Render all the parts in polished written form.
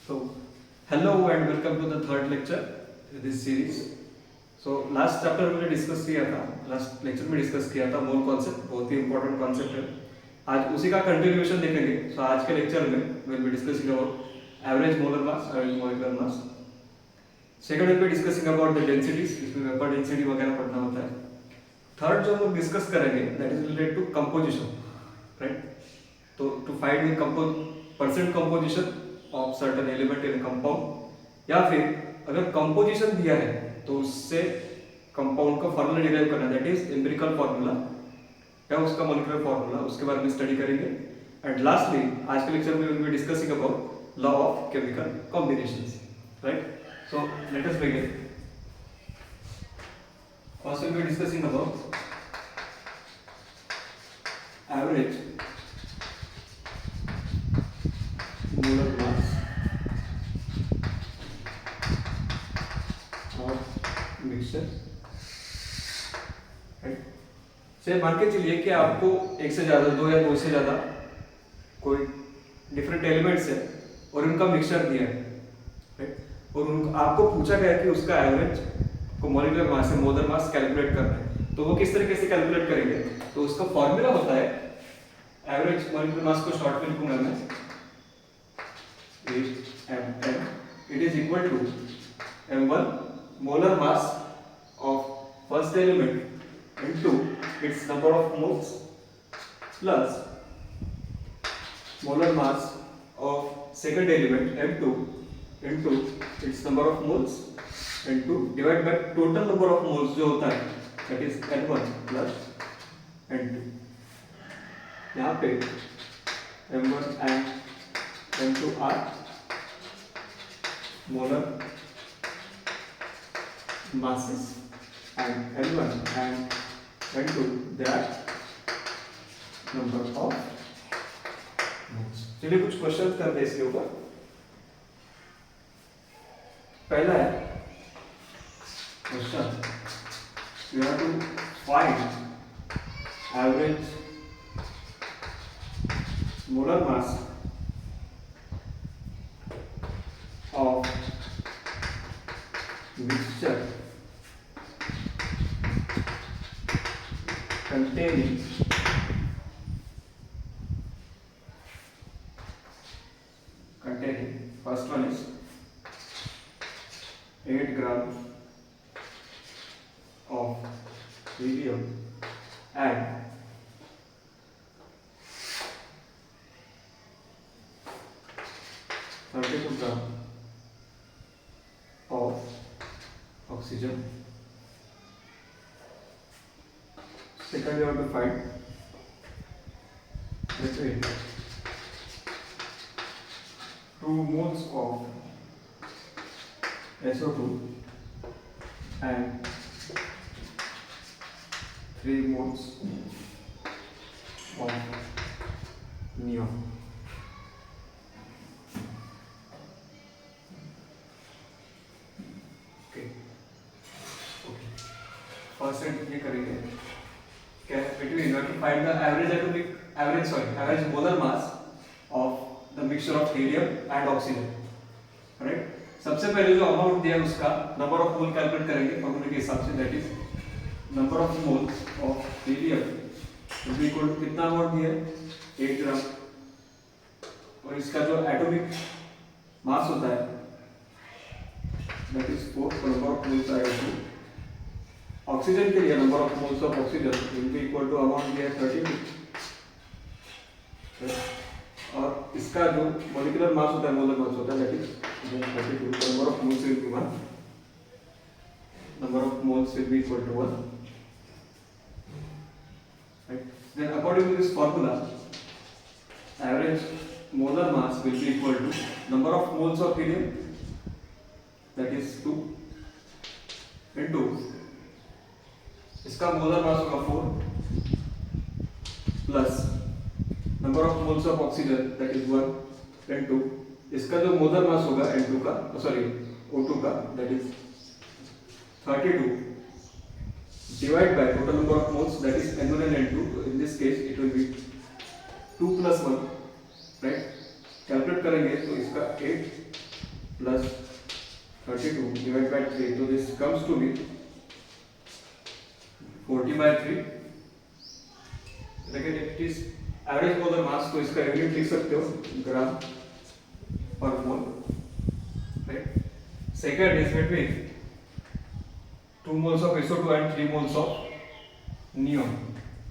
So, hello and welcome to the third lecture in this series. So, last chapter हमने discuss किया था, last lecture में discuss किया था मोल कॉन्सेप्ट, बहुत ही इंपॉर्टेंट कॉन्सेप्ट है. आज उसी का कंटिन्यूएशन देखेंगे. सो आज के लेक्चर में will be discussing about average molar mass, average molecular mass. Second will be discussing about the densities, इसमें वेपर डेंसिटी वगैरह पढ़ना होता है. थर्ड जो हम लोग डिस्कस करेंगे that is related to composition, right. तो to find the percent composition of certain element in compound, या फिर अगर कंपोजिशन दिया है तो उससे कंपाउंड का फार्मूला डिराइव करना, दैट इज एम्पिरिकल फार्मूला या उसका मॉलिक्यूलर फार्मूला, उसके बारे में स्टडी करेंगे. एंड लास्टली आज के लेक्चर में will be discussing about law of chemical combinations, right. So let us begin. First will be discussing about average molar mass of mixture, right. से मान के चलिए कि आपको एक से ज्यादा, दो या दो से ज्यादा कोई डिफरेंट एलिमेंट्स है और उनका मिक्सचर दिया है, राइट. और आपको पूछा गया कि उसका एवरेज को मॉलिक्यूलर मास से मोलर मास कैलकुलेट करना है. तो वो किस तरीके से कैलकुलेट करेंगे, तो उसका फॉर्मूला होता है एवरेज मॉलिक्यूलर मास को शॉर्ट में लिखूंगा मैं m. It is equal to m1 molar mass of first element into its number of moles plus molar mass of second element m2 into its number of moles into divided by total number of moles जो होता है that is n1 plus n2. यहाँ पे m1 and m2 are molar masses and N1 and N2 they are number of moles. चलिए कुछ question करते हैं इसके ऊपर. पहला है question, you have to find average molar mass of mixture containing first one is 8 grams of helium and 32 grams of oxygen. Second, you have to find between 2 moles of SO2 and 3 moles of neon. Percent ये करेंगे क्या between you have to find the average molar mass of the mixture of helium and oxygen, right. सबसे पहले जो amount दिया है उसका number of mole calculate करेंगे फॉर्मूले के हिसाब से, that is number of mole of helium will be equal to कितना अमाउंट दिया है 8 ग्राम, और इसका जो एटॉमिक मास होता है that is 4, number of moles आएगा 2. ऑक्सीजन के लिए number of moles of oxygen will be equal to amount दिया है 32, और इसका जो मॉलिक्यूलर मास होता है, मोलर मास होता है that is 32. Number of moles will be 1, number of moles will be equal to 1, right. Then according to this formula average molar mass will be equal to number of moles of helium that is 2 into इसका molar mass होगा 4 plus number of moles of oxygen that is 1 into इसका जो molar mass होगा N2 का, sorry O2 का, that is 32 divide by total number of moles, that is N1 and N2. In this case it will be 2 plus 1, right? Calculate करेंगे तो इसका 8 plus 32 divided by 3, so this comes to be 40/3. लेकिन it is average molar mass, तो इसका unit लिख सकते हो gram per mole, right. Second is between 2 moles of SO2 and 3 moles of neon,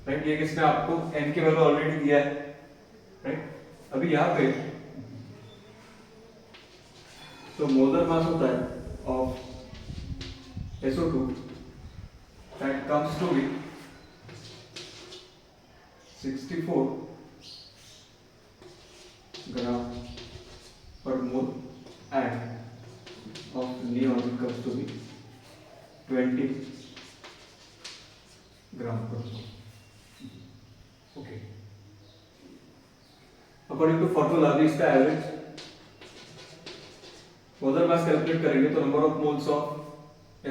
right. ये किसने आपको n की वैल्यू ऑलरेडी दिया है, राइट. अभी यहाँ पे तो मोलर मास होता है of SO2 that comes to be 64 gram per mole, and of neon comes to be 20 gram per mole. Okay. According to formula, अभी इसका एवरेज मोलर मास कैलकुलेट करेंगे तो number of moles of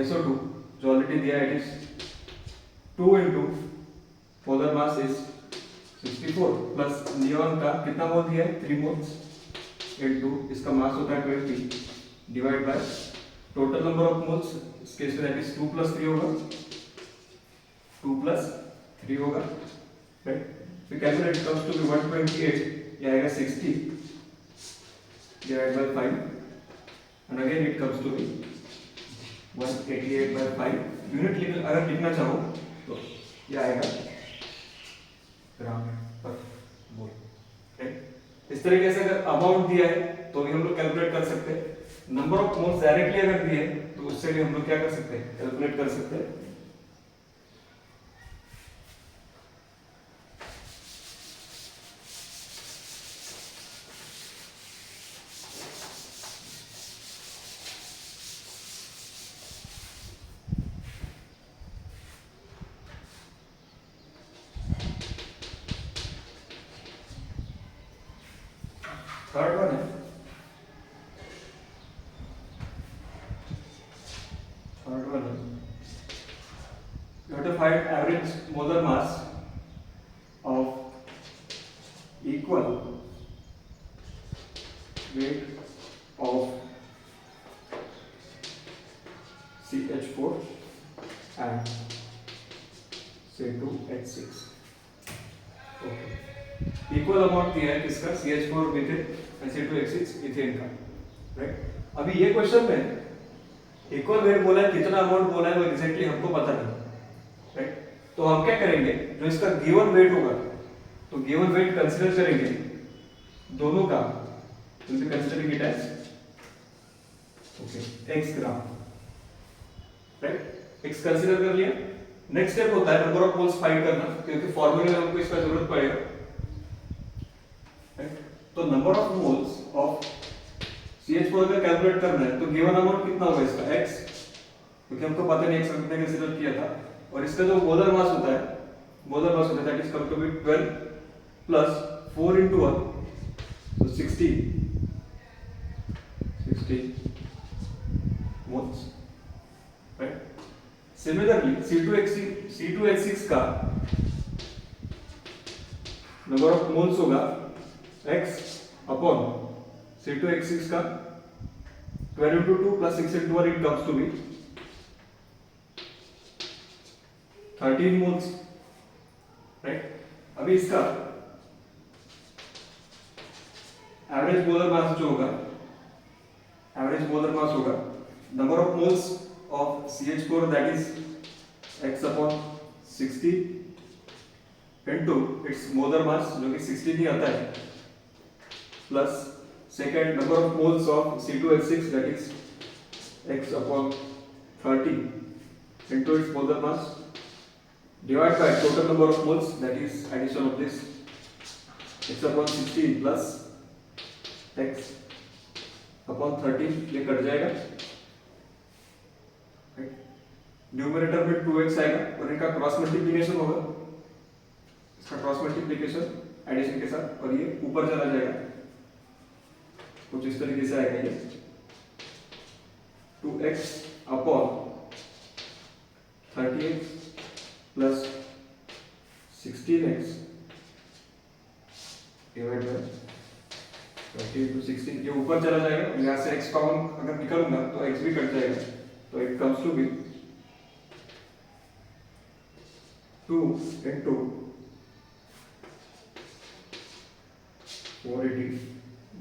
SO2 जो already दिया है, it is 2 into molar mass is 64 plus neon का कितना मोल दिया है, 3 moles into इसका मास होता है 20 divide by total number of moles, इस केस में दैट इज 2 + 3 होगा, 2 + 3 होगा, right. We calculate comes to be 128, ये आएगा 60 divide by 5 and again it comes to be 188/5. Unit अगर लिखना चाहो तो ये आएगा ग्राम पर मोल, राइट. इस तरीके से अगर अमाउंट दिया है तो भी हम लोग कैलकुलेट कर सकते हैं. नंबर ऑफ मोल्स डायरेक्टली अगर दिए तो उससे भी हम लोग क्या कर सकते हैं, कैलकुलेट कर सकते हैं. थर्ड वन है, थर्ड वन है, you have to find average molar mass of equal weight of CH4 and C2H6. Okay, equal amount दिया है किसका, CH4 मीथेन और C2H6 इथेन का, राइट. अभी ये क्वेश्चन में इक्वल वेट बोला है, कितना अमाउंट बोला है वो एग्जैक्टली हमको पता नहीं, राइट. तो हम क्या करेंगे, जो इसका गिवन वेट होगा तो गिवन वेट कंसीडर करेंगे दोनों का, will be considering it as okay x gram, right. x consider कर लिया. नेक्स्ट स्टेप होता है नंबर ऑफ मोल्स फाइंड करना, क्योंकि फॉर्मूले में हमको इसका जरूरत पड़ेगा, राइट. तो number of moles of CH4 का कैलकुलेट करना है तो गिवन अमाउंट कितना होगा इसका x, क्योंकि हमको पता नहीं x कितने कंसीडर किया था, और इसका जो मोलर मास होता है, मोलर मास होता है that is come to be 12 plus 4 into 1, so 60 moles, right. Similarly C2H6 का नंबर ऑफ मोल्स होगा x अपॉन C2H6 का 12 into 2 plus 6 into 1, it comes to be 13 moles, right. अभी इसका average molar मास जो होगा, average molar mass होगा number of moles of CH4 that is x upon 60 into its molar mass जो कि 60 ही आता है, plus second number of moles of C2H6 that is x upon 30 into its molar mass divided by total number of moles, that is addition of this x upon 16 plus x upon 13, ये cut जाएगा, numerator में 2x आएगा और इनका cross multiplication होगा, इसका cross multiplication addition के साथ, और ये ऊपर चला जाएगा कुछ इस तरीके से आएगा, ये 2x upon 30x plus 16x divide by 30. 8 into 16 ये ऊपर चला जाएगा, यहाँ से x कॉमन अगर निकालूंगा तो x भी कट जाएगा, तो it comes to be 2 into 480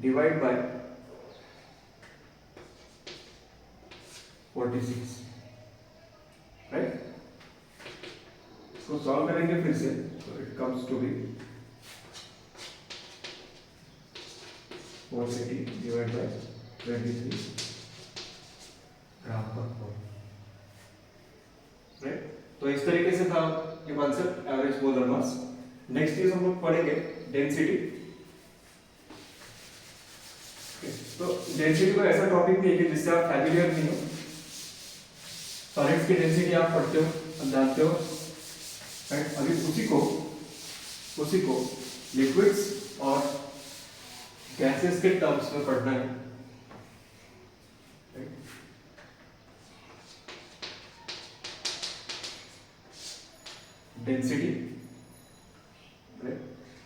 divide by 46, right. इसको सॉल्व करेंगे फिर से, तो it comes to be 480 divide by 23 gram per mole, right. तो इस तरीके से था ये concept average molar mass. Next चीज हम लोग पढ़ेंगे डेंसिटी। तो डेंसिटी कोई ऐसा टॉपिक नहीं है कि जिससे आप फैमिलियर नहीं हो। सॉलिड्स की डेंसिटी आप पढ़ते हो, आप जानते हो, राइट। अभी उसी को लिक्विड्स और गैसेस के टर्म्स में पढ़ना है, राइट। Density, right.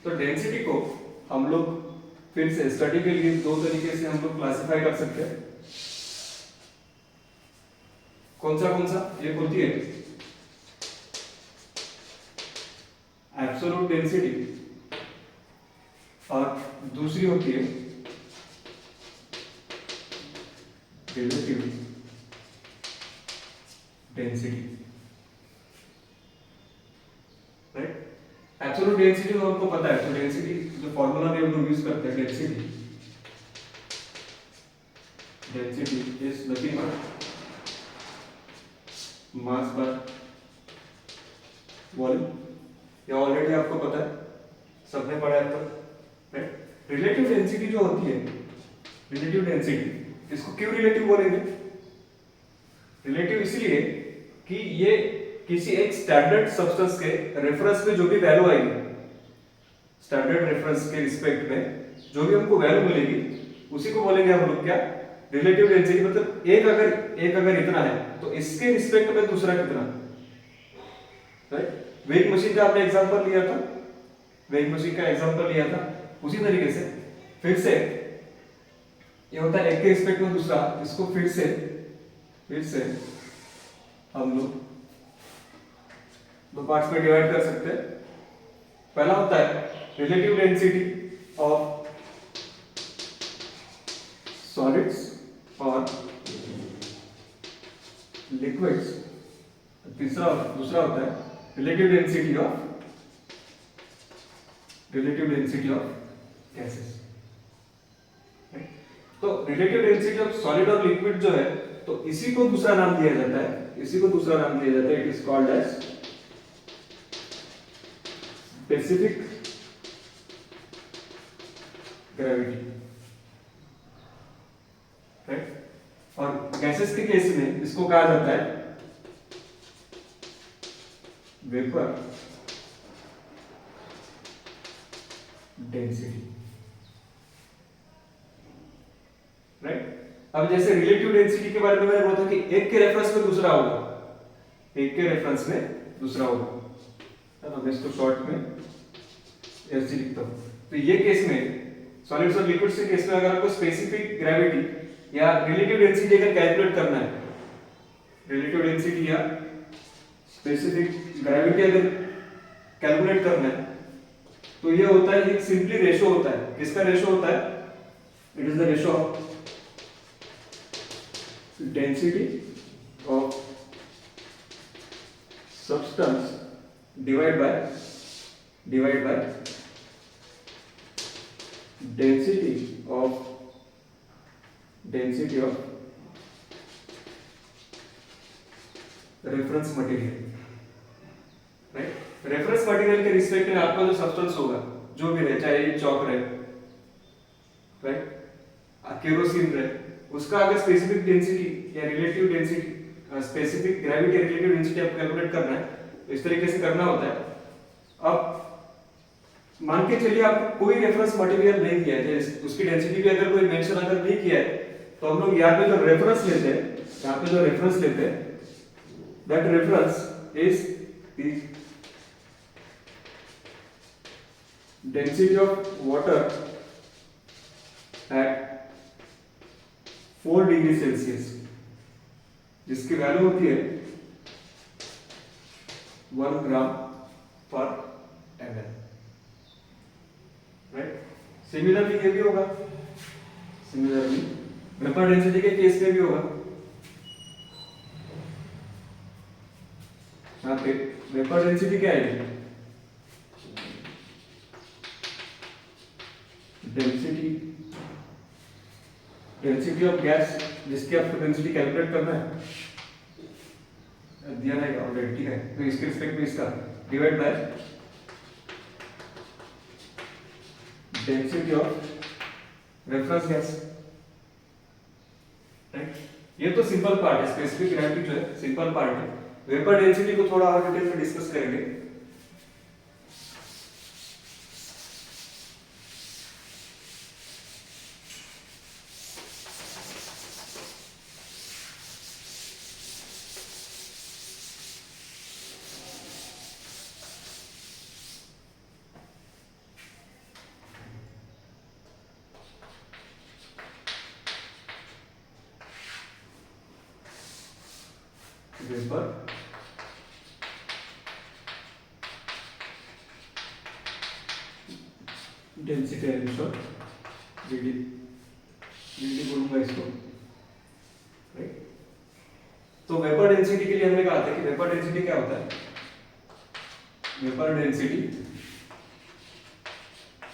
तो डेंसिटी को हम लोग फिर से स्टडी के लिए दो तरीके से हम लोग क्लासिफाई कर सकते हैं। कौन सा एक होती है एब्सोल्यूट डेंसिटी और दूसरी होती है relative density, right. Absolute density तो आपको पता है, तो डेंसिटी जो फॉर्मूला में हम लोग यूज करते हैं, density is nothing but mass पर वॉल्यूम। ये ऑलरेडी आपको पता है, सबने पढ़ा है, तो राइट। रिलेटिव डेंसिटी जो होती है, रिलेटिव डेंसिटी, इसको क्यों रिलेटिव बोलेंगे? रिलेटिव इसलिए कि ये किसी एक स्टैंडर्ड सब्सटेंस के रेफरेंस में जो भी वैल्यू आएगी, स्टैंडर्ड रेफरेंस के रिस्पेक्ट में जो भी हमको वैल्यू मिलेगी, उसी को बोलेंगे हम लोग क्या, रिलेटिव डेंसिटी। मतलब एक अगर इतना है तो इसके रिस्पेक्ट में दूसरा कितना, राइट। वेइंग मशीन का आपने एग्जांपल लिया था, वेइंग मशीन का एग्जांपल लिया था, उसी तरीके से फिर से ये होता है एक के रिस्पेक्ट में दूसरा। इसको फिर से हम लोग दो पार्ट्स में डिवाइड कर सकते हैं। पहला होता है रिलेटिव डेंसिटी ऑफ सॉलिड्स और लिक्विड्स, दूसरा होता है रिलेटिव डेंसिटी ऑफ गैसेस। तो रिलेटिव डेंसिटी ऑफ सॉलिड और लिक्विड जो है, तो इसी को दूसरा नाम दिया जाता है, it is called as specific gravity, right. और गैसेस के केस में इसको कहा जाता है वेपर डेंसिटी, राइट। अब जैसे रिलेटिव डेंसिटी के बारे में मैंने बोला था कि एक के रेफरेंस में दूसरा होगा, तो मैं इसको शॉर्ट में एसजी लिखता हूं। तो ये केस में सॉलिड्स और लिक्विड्स के केस में अगर आपको स्पेसिफिक ग्रेविटी या रिलेटिव डेंसिटी अगर कैलकुलेट करना है, रिलेटिव डेंसिटी या स्पेसिफिक ग्रेविटी अगर कैलकुलेट करना है, तो ये होता है, एक सिंपली रेशो होता है। किसका रेशो होता है? It is the ratio of density of substance divide by density of reference material, right. Reference material के रिस्पेक्ट में आपका जो सब्सटेंस होगा, जो भी रहे, चाहे ये चॉक रहे, राइट, केरोसिन रहे, उसका अगर स्पेसिफिक डेंसिटी या relative density, specific gravity relative density आपको कैलकुलेट करना है, तो इस तरीके से करना होता है। अब मान के चलिए आपको कोई रेफरेंस मटेरियल नहीं दिया है, उसकी डेंसिटी भी अगर कोई मेंशन अगर नहीं किया है, तो हम लोग यहाँ पे जो रेफरेंस लेते हैं, that reference is the density of water at 4 degree Celsius, जिसकी वैल्यू होती है 1 ग्राम पर ml, राइट। सिमिलरली ये भी होगा, सिमिलरली वेपर डेंसिटी के केस में भी होगा। यहाँ पे वेपर डेंसिटी क्या है, डेंसिटी ऑफ गैस, जिसकी आपको डेंसिटी कैलकुलेट करना है, दिया रहेगा ऑलरेडी, ठीक है। तो इसके रिस्पेक्ट में इसका divide by density of reference gas, right. ये तो सिंपल पार्ट है, स्पेसिफिक ग्रेविटी जो है सिंपल पार्ट है। वेपर डेंसिटी को थोड़ा और डिटेल में डिस्कस करेंगे। वेपर डेंसिटी है, वीडी बोलूंगा इसको, राइट। तो वेपर डेंसिटी के लिए हमने कहा था कि वेपर डेंसिटी क्या होता है, वेपर डेंसिटी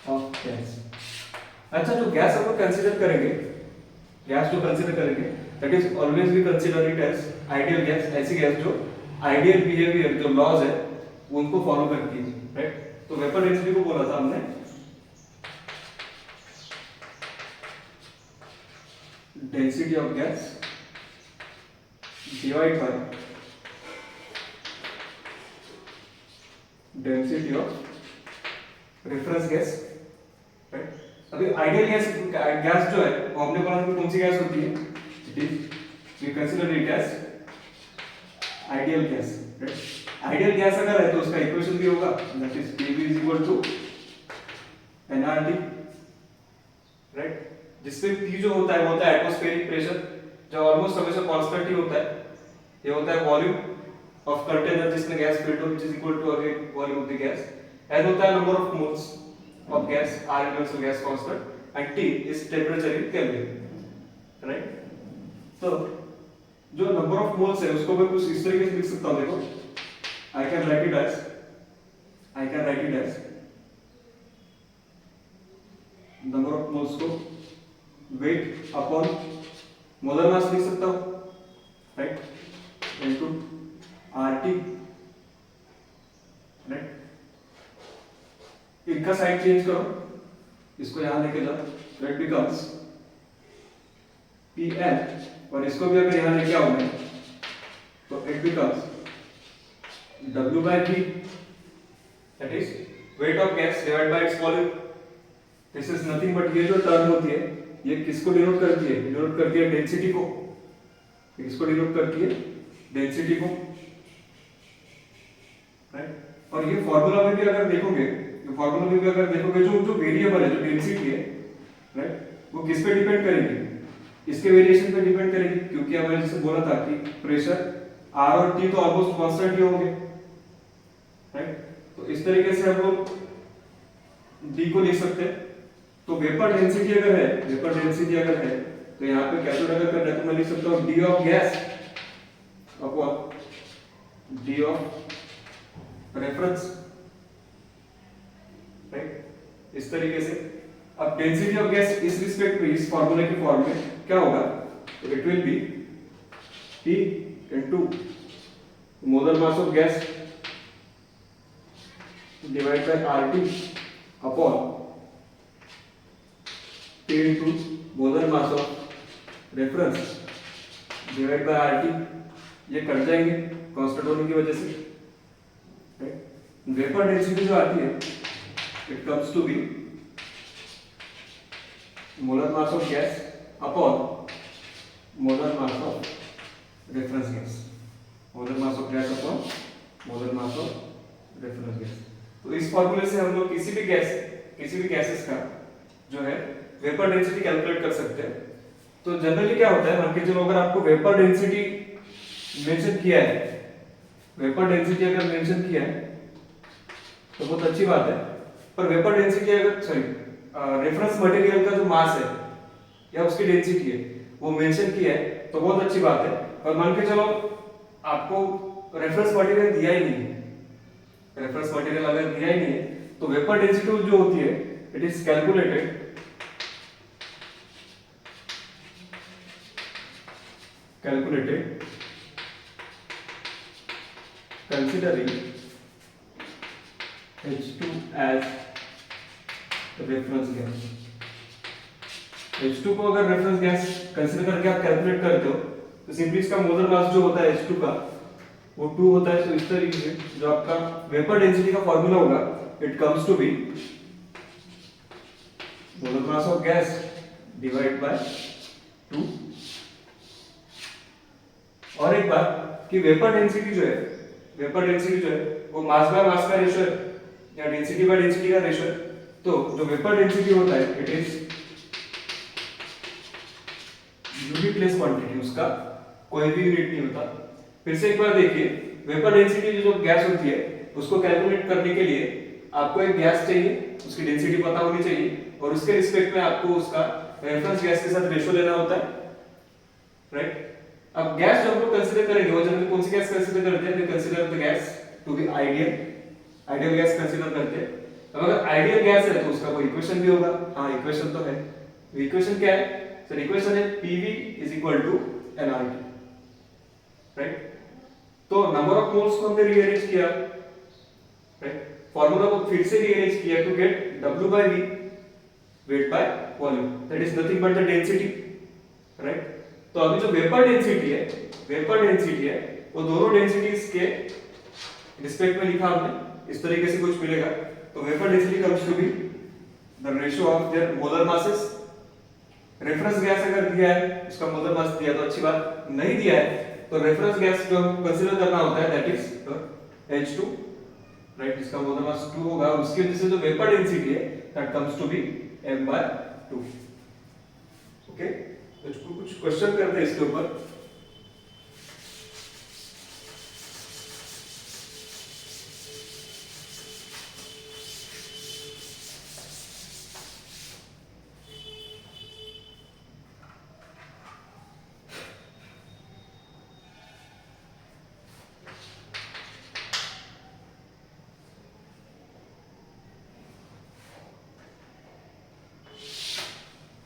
ऑफ गैस। अच्छा, जो गैस हम लोग कंसीडर करेंगे, गैस जो कंसीडर करेंगे, that is always we consider it as ideal gas, ऐसी गैस जो आइडियल बिहेवियर, जो लॉज है उनको फॉलो करती है, राइट। तो वेपर डेंसिटी को बोला था हमने density of gas divide by density of reference gas, right. अभी आइडियल गैस जो है वो हमने बोला कि कौन सी गैस होती है, it is we consider it as ideal gas, right. Ideal gas अगर है तो उसका इक्वेशन भी होगा, that is PV is equal to nRT, right. जिसमें P जो होता है वो होता है एटमॉस्फेरिक प्रेशर, जो ऑलमोस्ट हमेशा कांस्टेंट ही होता है। ये होता है वॉल्यूम ऑफ कंटेनर जिसमें गैस फिल्ड हो, which is equal to again volume of the gas. n होता है number of moles of gas, R equals to gas constant, and T is temperature in kelvin, right. तो जो number of moles है उसको मैं कुछ इस तरीके से लिख सकता हूं, देखो I can write it as number of moles को वेट अपॉन मोलर मास लिख सकता हूं, राइट, इनटू RT, राइट। इनका साइड चेंज करो, इसको यहां लेके जाओ, तो इट बिकम्स PN, और इसको भी अगर यहां लेके आओगे तो it becomes W/V, that is weight of gas divide bye its volume. This is nothing but ये जो टर्म होती है ये किसको डिनोट करती है, डिनोट करती है डेंसिटी को, किसको डिनोट करती है, डेंसिटी को, राइट। और ये फार्मूला में भी अगर देखोगे, जो वेरिएबल है, जो डेंसिटी है, राइट, वो किस पे डिपेंड करेगी, इसके वेरिएशन पे डिपेंड करेगी, क्योंकि हमने जैसे बोला था कि प्रेशर R और T तो ऑलमोस्ट कांस्टेंट ही होंगे, राइट। तो इस तरीके से हम लोग D को लिख सकते हैं। तो वेपर डेंसिटी अगर है तो यहाँ पे कैलकुलेट अगर करना है तो मैं लिख सकता हूँ D of gas upon D of reference, right, इस तरीके से। अब डेंसिटी ऑफ गैस इस रिस्पेक्ट में, इस फार्मूले की फॉर्म में क्या होगा, तो it will B T into molar mass of gas divide bye RT upon T into molar mass of reference divide by RT। ये कट जाएंगे कांस्टेंट होने की वजह से, राइट। वेपर डेंसिटी जो आती है it comes to be molar mass of gas upon molar mass of reference gas, molar mass of gas upon molar mass of reference gas. तो इस फॉर्मूले से हम लोग किसी भी गैसेस का जो है वेपर डेंसिटी कैलकुलेट कर सकते हैं। तो जनरली क्या होता है, मान के चलो अगर आपको वेपर डेंसिटी मेंशन किया है, वेपर डेंसिटी अगर मेंशन किया है तो बहुत अच्छी बात है, पर वेपर डेंसिटी अगर सॉरी रेफरेंस मटेरियल का जो मास है या उसकी डेंसिटी है वो मेंशन किया है तो बहुत अच्छी बात है। पर मान के चलो आपको रेफरेंस मटेरियल दिया ही नहीं है, रेफरेंस मटेरियल अगर दिया ही नहीं है तो वेपर डेंसिटी जो होती है it is calculated considering H2 as reference gas। H2 को अगर रेफरेंस गैस कंसीडर करके आप कैलकुलेट करते हो तो सिंपली इसका मोलर मास जो होता है H2 का वो 2 होता है। तो इस तरीके से जो आपका वेपर डेंसिटी का फॉर्मूला होगा it comes to be molar mass of gas divide by 2। और एक बात कि वेपर डेंसिटी जो है वो मास बाय मास का रेशियो है या डेंसिटी बाय डेंसिटी का रेशियो है। तो जो वेपर डेंसिटी होता है इट इज यूनिटलेस क्वांटिटी, उसका कोई भी यूनिट नहीं होता। फिर से एक बार देखिए, वेपर डेंसिटी जो गैस होती है उसको कैलकुलेट करने के लिए आपको एक गैस चाहिए, उसकी डेंसिटी पता होनी चाहिए और उसके रिस्पेक्ट में आपको उसका रेफरेंस गैस के साथ रेशियो लेना होता है, राइट। अब गैस जो हम लोग कंसीडर करेंगे वो जनरली कौन सी गैस कंसीडर करते हैं, we consider the gas to be ideal gas consider करते हैं। अब अगर आइडियल गैस है तो उसका कोई इक्वेशन भी होगा, हाँ इक्वेशन तो है। इक्वेशन क्या है सर, इक्वेशन है PV is equal to nRT, right. तो नंबर ऑफ मोल्स को हमने रीअरेंज किया, राइट, फार्मूला को फिर से रीअरेंज किया to get W by V weight by volume, that is nothing but the density, right. तो अभी जो वेपर डेंसिटी है वो दोनों डेंसिटीज के रिस्पेक्ट में लिखा हमने, इस तरीके से कुछ मिलेगा। तो vapour density comes to be the ratio of their molar masses. Reference gas अगर दिया है उसका मोलर मास दिया तो अच्छी बात, नहीं दिया है तो रेफरेंस गैस जो कंसीडर करना होता है दैट इज H2, राइट, जिसका मोलर मास 2 होगा। उसकी वजह से जो वेपर डेंसिटी है that comes to be m/2। Okay, तो कुछ क्वेश्चन करते हैं इसके ऊपर।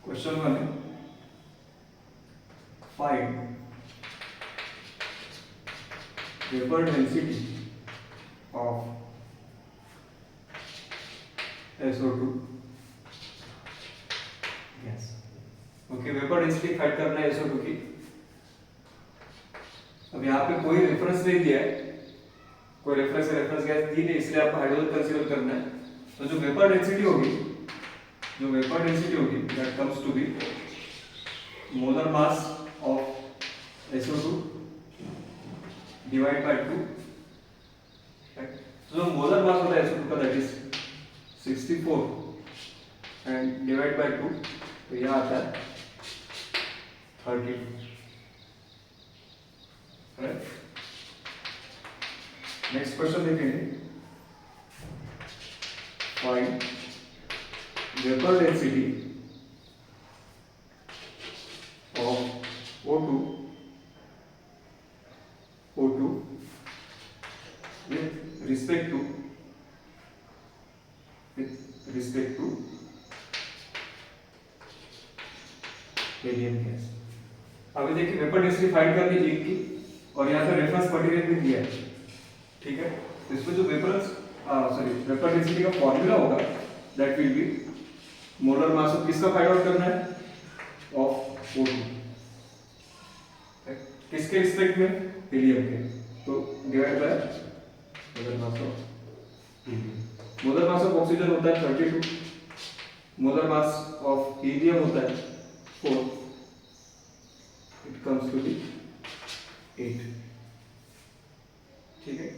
क्वेश्चन 1 है, find vapour density of SO2 gas. Okay, vapour density find करना है SO2 की। अब यहाँ पे कोई रेफरेंस नहीं दिया है, कोई रेफरेंस गैस दी नहीं, इसलिए आपको हाइड्रोजन कंसीडर करना है। तो जो वेपर डेंसिटी होगी that comes to be molar mass of SO2 divide by 2, right. तो जो मोलर मास होता है SO2 का that is 64 and divide by 2, तो यह आता है 32, राइट। नेक्स्ट क्वेश्चन देखेंगे, find vapour density of O2 with respect to helium gas. अभी देखिए वेपर डेंसिटी फाइंड करनी है की और यहाँ पे रेफरेंस मटेरियल भी दिया है, ठीक है। तो इसमें जो वेपर डेंसिटी का फॉर्मूला होगा that will be molar mass of किसका फाइंड आउट करना है, ऑफ O2, किसके रिस्पेक्ट में, हीलियम के। तो divide by molar mass of helium. Molar mass of oxygen होता है 32, मोलर मास ऑफ हीलियम होता है 4, इट कम्स टू बी 8, ठीक है।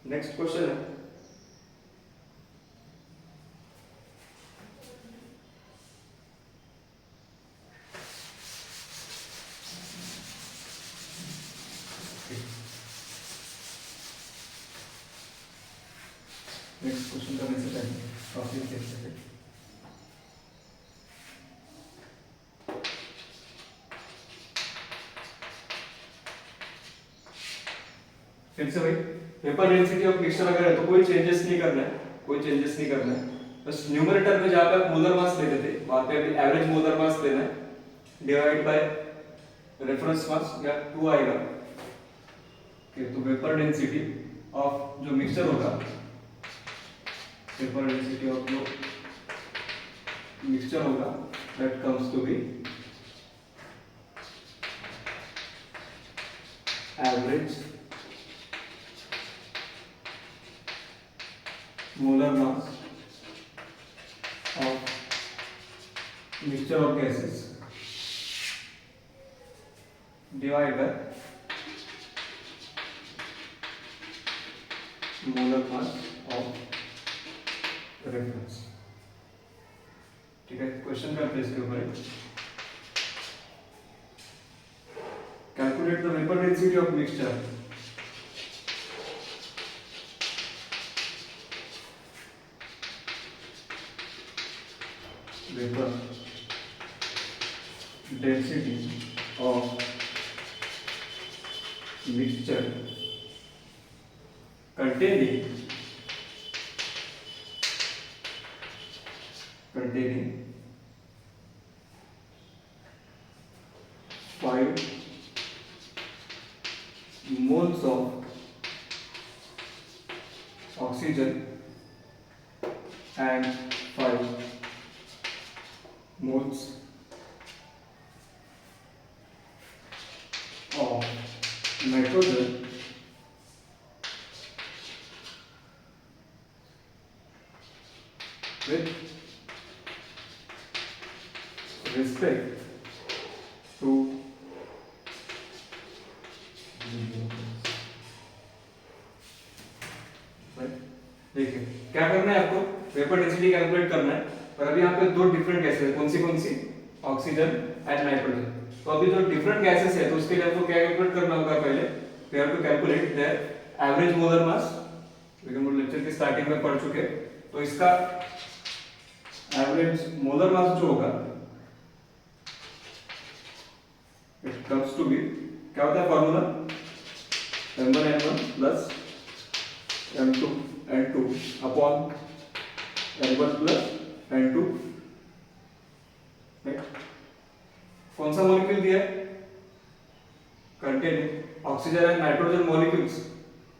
नेक्स्ट क्वेश्चन है, क्वेश्चन करने से पहले टॉपिक देखते हैं। फिर से भाई पेपर डेंसिटी ऑफ मिक्सचर अगर है तो कोई चेंजेस नहीं करना है, कोई चेंजेस नहीं करना है। बस न्यूमरेटर में जहाँ पे आप मोलर मास लेते थे वहाँ पे अभी एवरेज मोलर मास लेना है, डिवाइड बाय रेफरेंस मास या 2 आएगा। तो वेपर डेंसिटी ऑफ जो मिक्सचर होगा, वेपर डेंसिटी ऑफ जो मिक्सचर होगा that comes to be average molar mass of mixture of gases divided by molar mass of reference। ठीक है, क्वेश्चन करते हैं इसके ऊपर। Calculate the vapour density of mixture. Vapor density of mixture containing 5 moles of oxygen and 5 moles of nitrogen with respect to देखिए क्या करना है आपको, वेपर डेंसिटी कैलकुलेट करना है। पर अभी यहाँ पे दो डिफरेंट गैसेस है, कौन सी ऑक्सीजन एंड नाइट्रोजन। तो अभी जो डिफरेंट गैसेस है तो उसके लिए आपको क्या कैलकुलेट करना होगा, पहले we have to calculate their average molar mass. हम लेक्चर की स्टार्टिंग में पढ़ चुके, तो इसका एवरेज मोलर मास जो होगा इट कम्स टू बी, क्या होता है formula, m1n1 plus m2n2 upon n1 plus n2। कौन सा मॉलिक्यूल दिया है, containing oxygen and nitrogen molecules.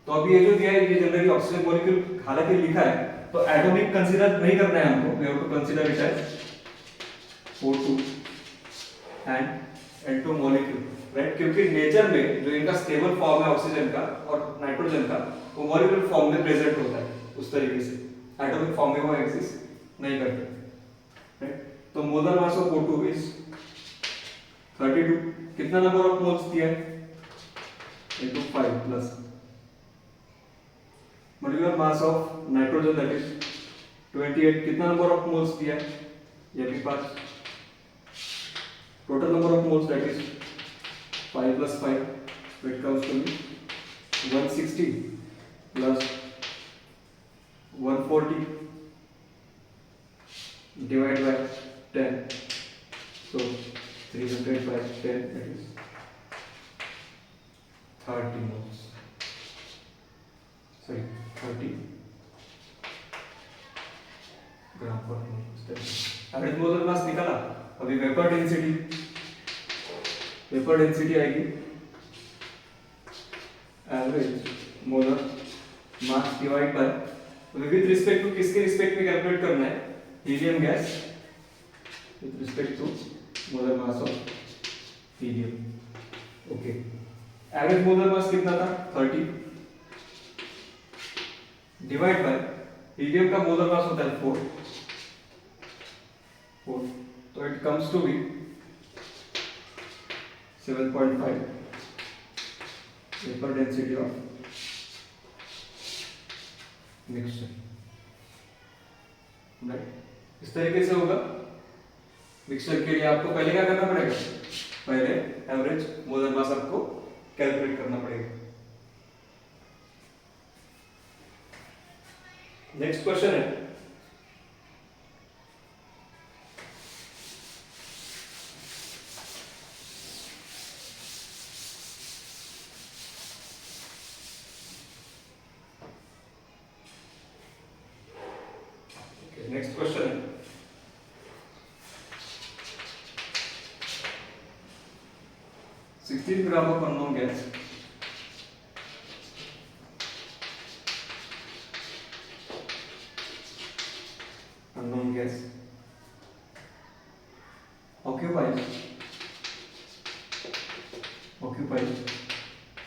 तो अभी ये जो दिया है ये जनरली ऑक्सीजन मॉलिक्यूल हालांकि लिखा है, तो एटॉमिक कंसीडर नहीं करना है हमको, we have to consider it as O2 and N2 molecule, right. क्योंकि नेचर में जो इनका स्टेबल फॉर्म है ऑक्सीजन का और नाइट्रोजन का, वो मॉलिक्यूलर फॉर्म में प्रेजेंट होता है उस तरीके से, एटॉमिक फॉर्म में वो एग्जिस्ट नहीं करते, राइट। तो molar mass of O2 is 32। कितना नंबर ऑफ मोल्स दिया है, into 5 plus molecular mass of nitrogen that is 28। कितना नंबर ऑफ मोल्स दिया है, ये भी 5। Total number of moles that is 5 plus 5, so it comes to 160 plus 140 divided by 10, so 300 by 10, that is 30 moles, sorry 30 gram per mole. Average molar mass निकाला। अभी vapour density आएगी average molar mass divide by, with respect to किसके respect में calculate करना है, helium gas with respect to molar mass of helium. Okay, average molar mass कितना था 30 divide by helium का मोलर मास होता है 4, तो it comes to be 7.5 vapour density of mixture, right. इस तरीके से होगा मिक्सचर के लिए। आपको पहले क्या करना पड़ेगा, पहले एवरेज मोलर मास आपको कैलकुलेट करना पड़ेगा। नेक्स्ट क्वेश्चन है नेक्स्ट क्वेश्चन है 16 ग्राम of unknown gas occupies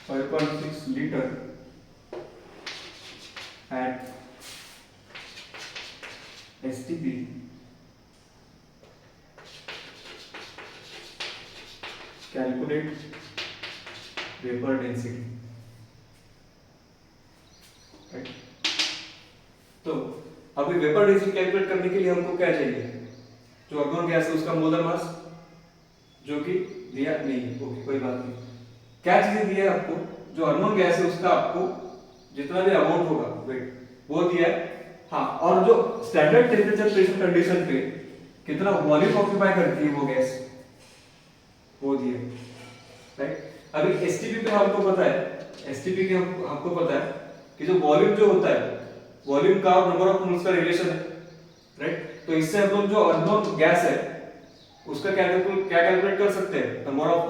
5.6 liter at STP calculate vapor density. Right? तो अभी वेपर डेंसिटी कैलकुलेट करने के लिए हमको क्या चाहिए? जो अर्गोन गैस है उसका मोलर मास, जो कि दिया नहीं है, ओके कोई बात नहीं। क्या चीजें दी है आपको? जो अर्गोन गैस है उसका आपको जितना भी अमाउंट होगा वेट वो दिया है, हाँ, और जो स्टैंडर्ड टेम्परेचर प्रेशर कंडीशन पे कितना वॉल्यूम ऑक्यूपाई करती है वो गैस वो दिया है, राइट। अभी एसटीपी पे हमको पता है, एसटीपी के हमको पता है कि जो वॉल्यूम जो होता है वॉल्यूम का और नंबर ऑफ मोल्स का रिलेशन है, राइट। तो इससे हम लोग जो अननोन गैस है उसका क्या कैलकुलेट कर सकते हैं? नंबर ऑफ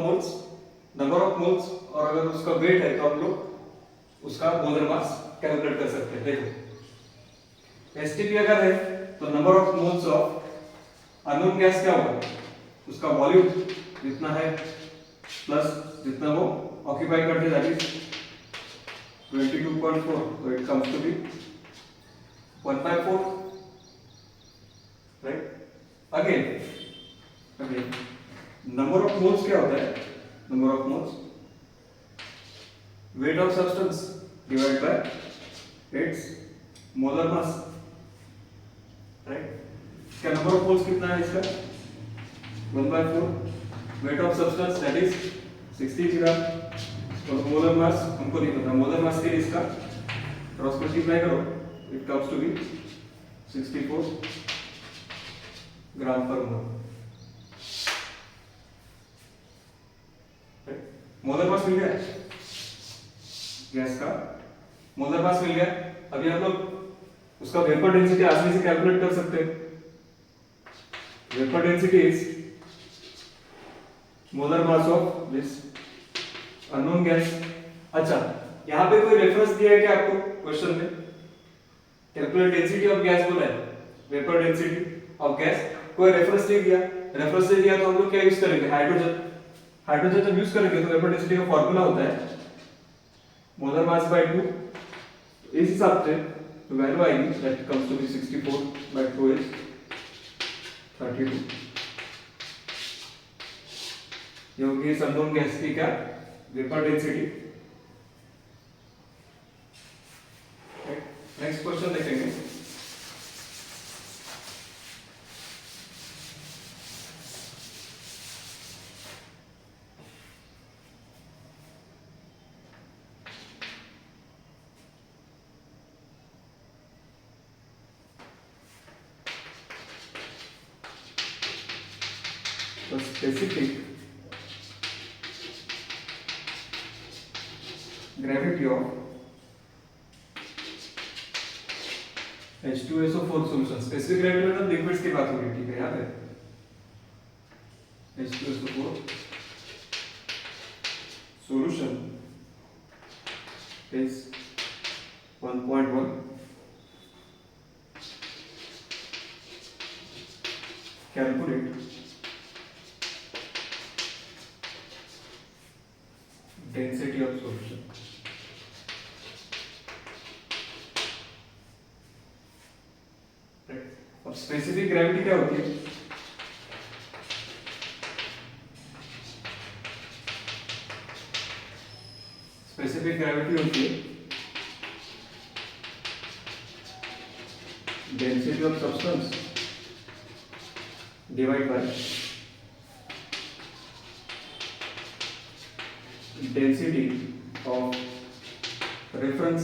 मोल्स, और अगर उसका वेट है तो हम लोग उसका मोलर मास कैलकुलेट कर सकते हैं। देखो एसटीपी अगर है तो number of moles of unknown gas क्या होगा? उसका वॉल्यूम जितना है प्लस जितना वो ऑक्यूपाई करते that is 22.4, so it comes to be 1/4, right? Again number of moles क्या होता है? Number of moles weight of substance divided by its molar mass, right? क्या number of moles कितना है इसका? 1/4 weight of substance that is 60 ग्राम, और molar mass हमको नहीं पता, मोलर मास के लिए इसका क्रॉस मल्टीप्लाई करो, it comes to be 64 gram per mole. Molar mass मिल गया गैस का, मोलर मास मिल गया। अभी हम लोग उसका वेपर डेंसिटी आसानी से कैलकुलेट कर सकते हैं। Vapour density is molar mass of this unknown gas. अच्छा, यहाँ पे कोई रेफरेंस दिया है क्या आपको क्वेश्चन में? कैलकुलेट डेंसिटी ऑफ गैस बोला है, वेपर डेंसिटी ऑफ गैस, कोई रेफरेंस नहीं दिया। रेफरेंस नहीं दिया तो हम लोग क्या यूज करेंगे? हाइड्रोजन जब यूज करेंगे तो वेपर डेंसिटी का फार्मूला होता है मोलर मास बाय 2। इस हिसाब से तो वैल्यू आएगी that comes to be 64 by 2 is 32। ये होगी इस अननोन गैस की क्या वेपर डेंसिटी। नेक्स्ट क्वेश्चन देखेंगे। तो specific gravity of H2SO4 solution. Specific gravity मतलब लिक्विड्स की बात हो रही है, ठीक है, याद है? H2SO4 solution is 1.1 calculate density of solution। अब स्पेसिफिक ग्रेविटी क्या होती है? स्पेसिफिक ग्रेविटी होती है density of substance divide by density of reference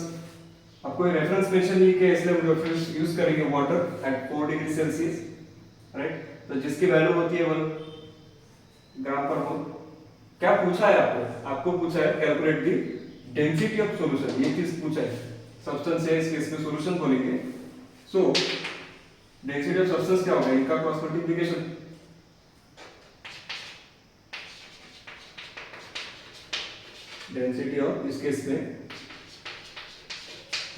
आपको ये रेफरेंस मेंशन नहीं किया इसलिए हम रेफरेंस यूज करेंगे water at 4 degree Celsius, right. तो जिसकी वैल्यू होती है 1 ग्राम पर मोल। क्या पूछा है आपको? आपको पूछा है calculate the density of solution, ये चीज पूछा है। सब्सटेंस है, इसमें सॉल्यूशन बोलेंगे। सो डेंसिटी ऑफ सब्सटेंस क्या होगा? इनका क्रॉस मल्टीप्लिकेशन, डेंसिटी ऑफ इस केस में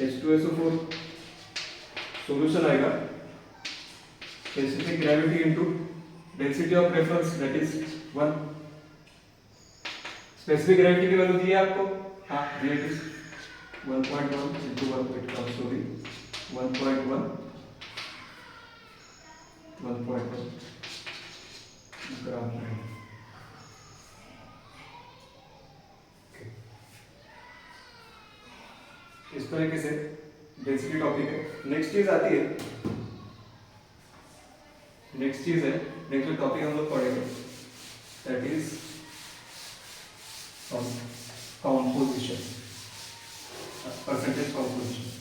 H2SO4 सॉल्यूशन आएगा, specific gravity into density of reference that is 1। Specific gravity की वैल्यू दी है आपको, हाँ ये is 1.1 into 1, it comes to be 1.1 ग्राम। इस तरीके से डेंसिटी टॉपिक है। नेक्स्ट चीज आती है, नेक्स्ट जो टॉपिक हम लोग पढ़ेंगे that is composition, percentage composition.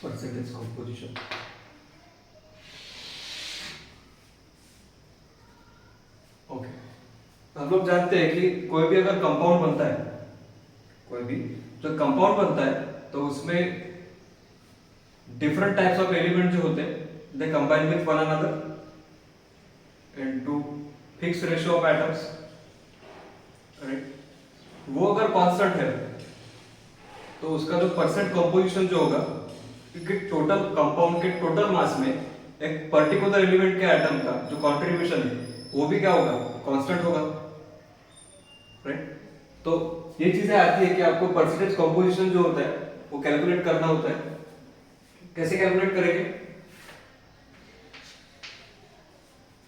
Percentage composition. Okay, हम लोग जानते हैं कि कोई भी अगर कंपाउंड बनता है, कोई भी जो कंपाउंड बनता है तो उसमें डिफरेंट टाइप्स ऑफ एलिमेंट जो होते हैं they combine with one another into fix ratio of atoms, right. वो अगर कांस्टेंट है तो उसका जो परसेंट कंपोजिशन जो होगा, क्योंकि टोटल कंपाउंड के टोटल मास में एक पर्टिकुलर एलिमेंट के एटम का जो कंट्रीब्यूशन है वो भी क्या होगा? कांस्टेंट होगा, राइट। तो ये चीजें आती है कि आपको परसेंटेज कंपोजिशन जो होता है वो कैलकुलेट करना होता है। कैसे कैलकुलेट करेंगे?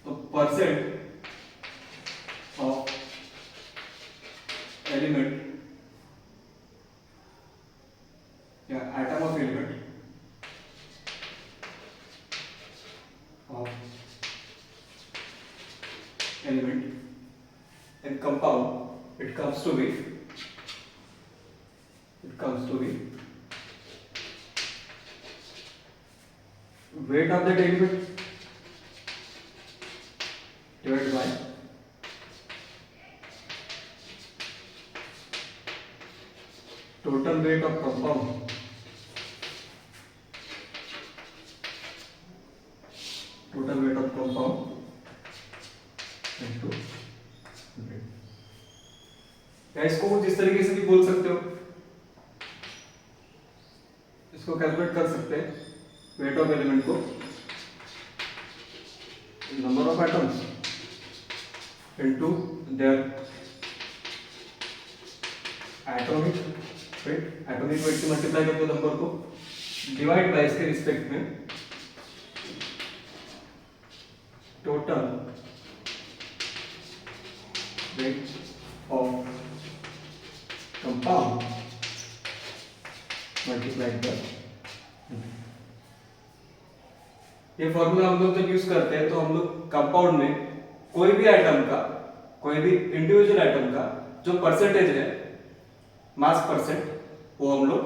तो परसेंट ऑफ एलिमेंट या atom of element in compound, it comes to be weight of that element divided by total weight of compound into 100। या इसको कुछ इस तरीके से भी बोल सकते हो, इसको कैलकुलेट कर सकते हैं वेट ऑफ एलिमेंट को number of atoms into their atomic weight. Atomic weight से मल्टीप्लाई करते हो नंबर को, डिवाइड बाय इसके रिस्पेक्ट में total weight of compound multiplied by. ये फॉर्मूला हम लोग जब यूज करते हैं तो हम लोग कंपाउंड में कोई भी आइटम का, कोई भी इंडिविजुअल आइटम का जो परसेंटेज है, मास परसेंट, वो हम लोग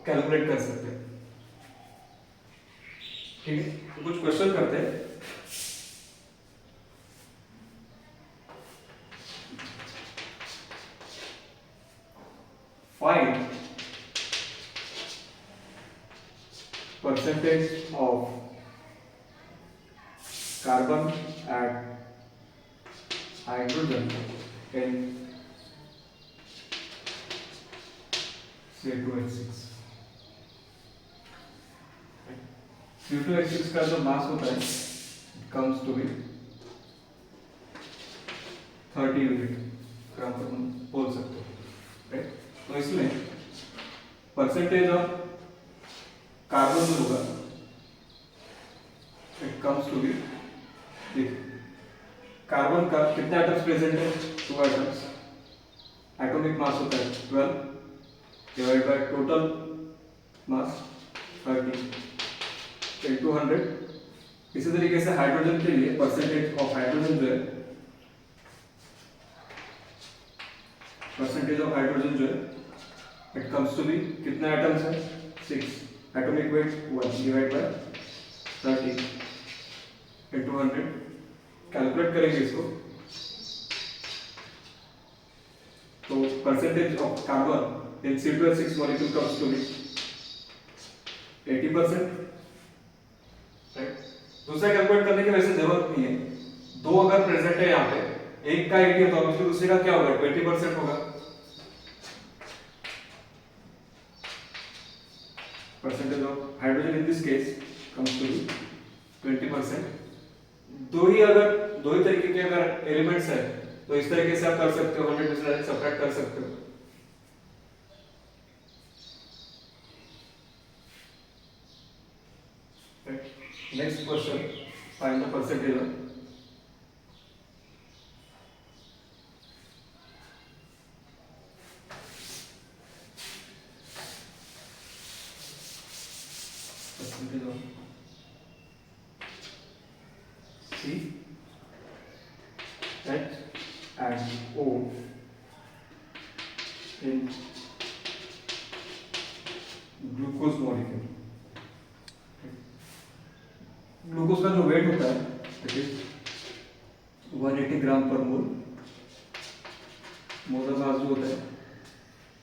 कैलकुलेट कर सकते हैं। ठीक है, तो कुछ क्वेश्चन करते हैं। Find percentage of carbon and hydrogen in C2H6। C2H6 का जो मास होता है it comes to be 30 unit gram per मोल बोल सकते हो, राइट। तो इसमें परसेंटेज ऑफ कार्बन जो होगा it comes to be, carbon का कितने एटम्स प्रेजेंट है, 2 एटम्स, एटॉमिक मास होता है 12 divide by total mass 30 into 100। इसी तरीके से हाइड्रोजन के लिए परसेंटेज ऑफ हाइड्रोजन जो है, परसेंटेज ऑफ हाइड्रोजन जो है इट कम्स टू बी, कितने एटम्स है 6, atomic weight 1 divide by 30 into 100। Calculate करेंगे इसको तो percentage of carbon in C2H6 molecule comes to be 80%, right. दूसरा कैलकुलेट करने की वैसे जरूरत नहीं है, दो अगर प्रेजेंट है यहाँ पे, एक का 80 है तो ऑब्वियसली दूसरे का क्या होगा 20% होगा। Percentage of hydrogen in this case comes to be 20%। दो ही तरीके के अगर एलिमेंट्स है तो इस तरीके से आप कर सकते हो, 100 में से सब्ट्रैक्ट कर सकते हो। Next question, find the percentage of C, H and O in glucose molecule. Glucose का जो वेट होता है it is 180 gram per mole, molar mass जो होता है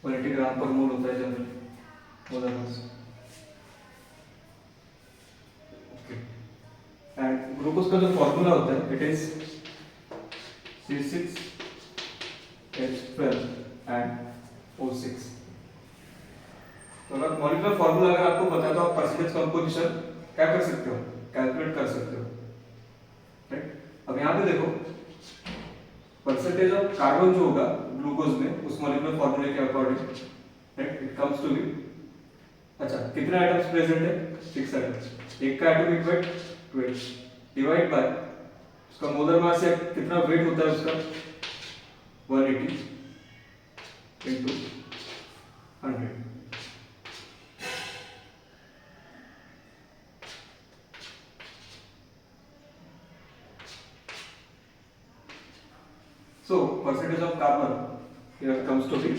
180 ग्राम पर मोल होता है general molar mass. And glucose का जो फॉर्मूला होता है it is C6H12 and O6। तो अगर मॉलिक्यूलर फॉर्मूला अगर आपको पता है तो आप परसेंटेज कंपोजिशन क्या कर सकते हो, कैलकुलेट कर सकते हो, राइट। अब यहाँ पे देखो परसेंटेज ऑफ कार्बन जो होगा ग्लूकोज में उस मॉलिक्यूलर फॉर्मूले के according, right, it comes to be, अच्छा कितने आइटम्स प्रेजेंट है 6 आइटम्स, एक का एटॉमिक वेट 12 डिवाइड बाय उसका मोलर मास है, कितना वेट होता है उसका 180 into 100। So percentage of carbon here comes to be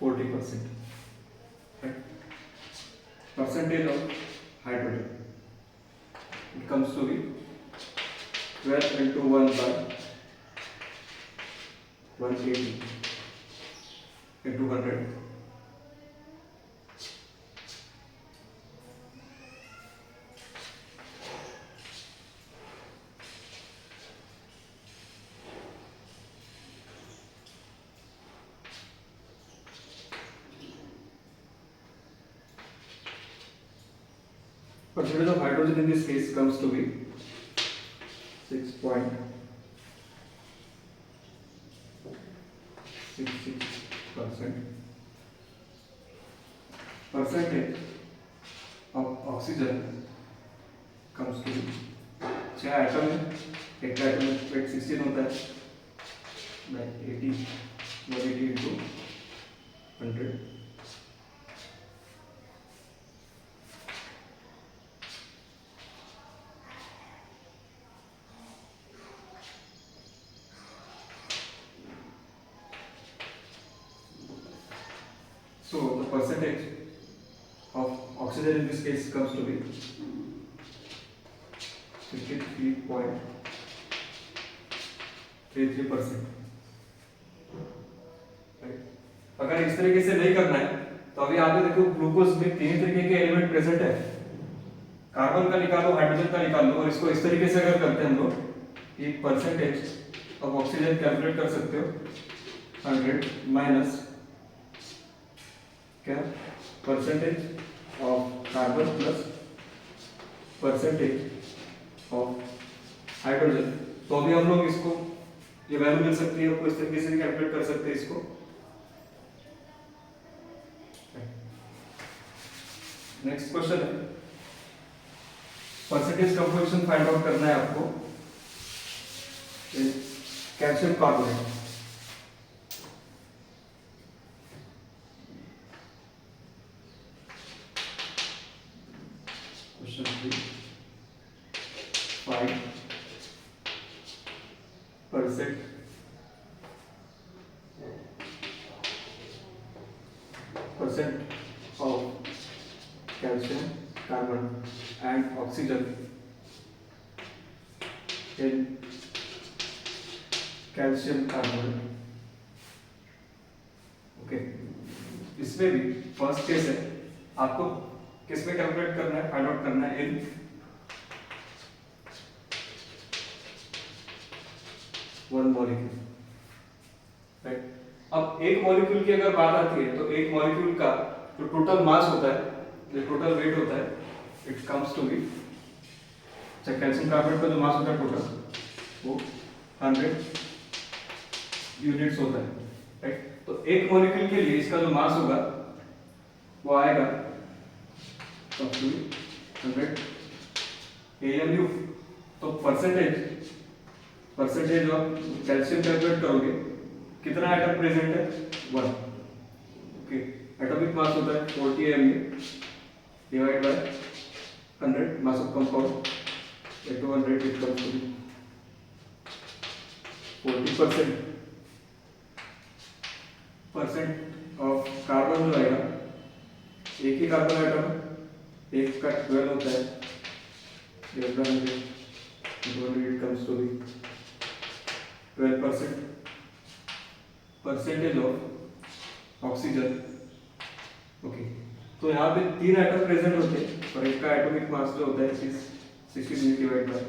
40%. Right? Percentage of hydrogen it comes to be 12 into 1 by 180 into 100. Percentage of hydrogen in this case comes to be 6.66%. Percentage of oxygen comes to be 6 atom है, एक atom में wait 16 होता है, 180 into 100। So the percentage of oxygen in this case comes to be 53.33%। अगर इस तरीके से नहीं करना है तो अभी आप देखो ग्लूकोज में 3 तरीके के एलिमेंट प्रेजेंट है, कार्बन का निकालो, हाइड्रोजन का निकाल लो, और इसको इस तरीके से अगर करते हैं हम लोग, ये परसेंटेज ऑफ ऑक्सीजन कैलकुलेट कर सकते हो 100 माइनस क्या percentage of carbon plus percentage of hydrogen तो अभी हम लोग इसको ये वैल्यू मिल सकती है आपको, इस तरीके से कैलकुलेट कर सकते हैं इसको। नेक्स्ट क्वेश्चन है, परसेंटेज कंपोजिशन फाइंड आउट करना है आपको calcium carbonate. Question 3, 5% of calcium carbon and oxygen in calcium carbonate। Okay, इसमें भी फर्स्ट केस है, आपको किस में कैलकुलेट करना है, फाइंड आउट करना है इन 1 मॉलिक्यूल, राइट। अब एक मॉलिक्यूल की अगर बात आती है तो एक मॉलिक्यूल का जो टोटल मास होता है, जो टोटल वेट होता है, it comes to be, calcium carbonate का जो मास होता है टोटल वो 100 यूनिट्स होता है, राइट। तो एक मॉलिक्यूल के लिए इसका जो मास होगा वो आएगा 100 AMU। तो परसेंटेज ऑफ कैल्शियम कैलकुलेट करोगे, कितना एटम प्रेजेंट है 1। ओके, एटॉमिक मास होता है 40 AMU divide by 100 mass of compound into 100, it comes to be 40%। Percent of carbon जो आएगा, एक ही कार्बन एटम है, एक का 12 होता है, divide by 100 into 100, it comes to be 12%। Percentage of oxygen, okay, तो यहाँ पे 3 एटम प्रेजेंट होते हैं और एक का एटॉमिक मास जो होता है 16 divide by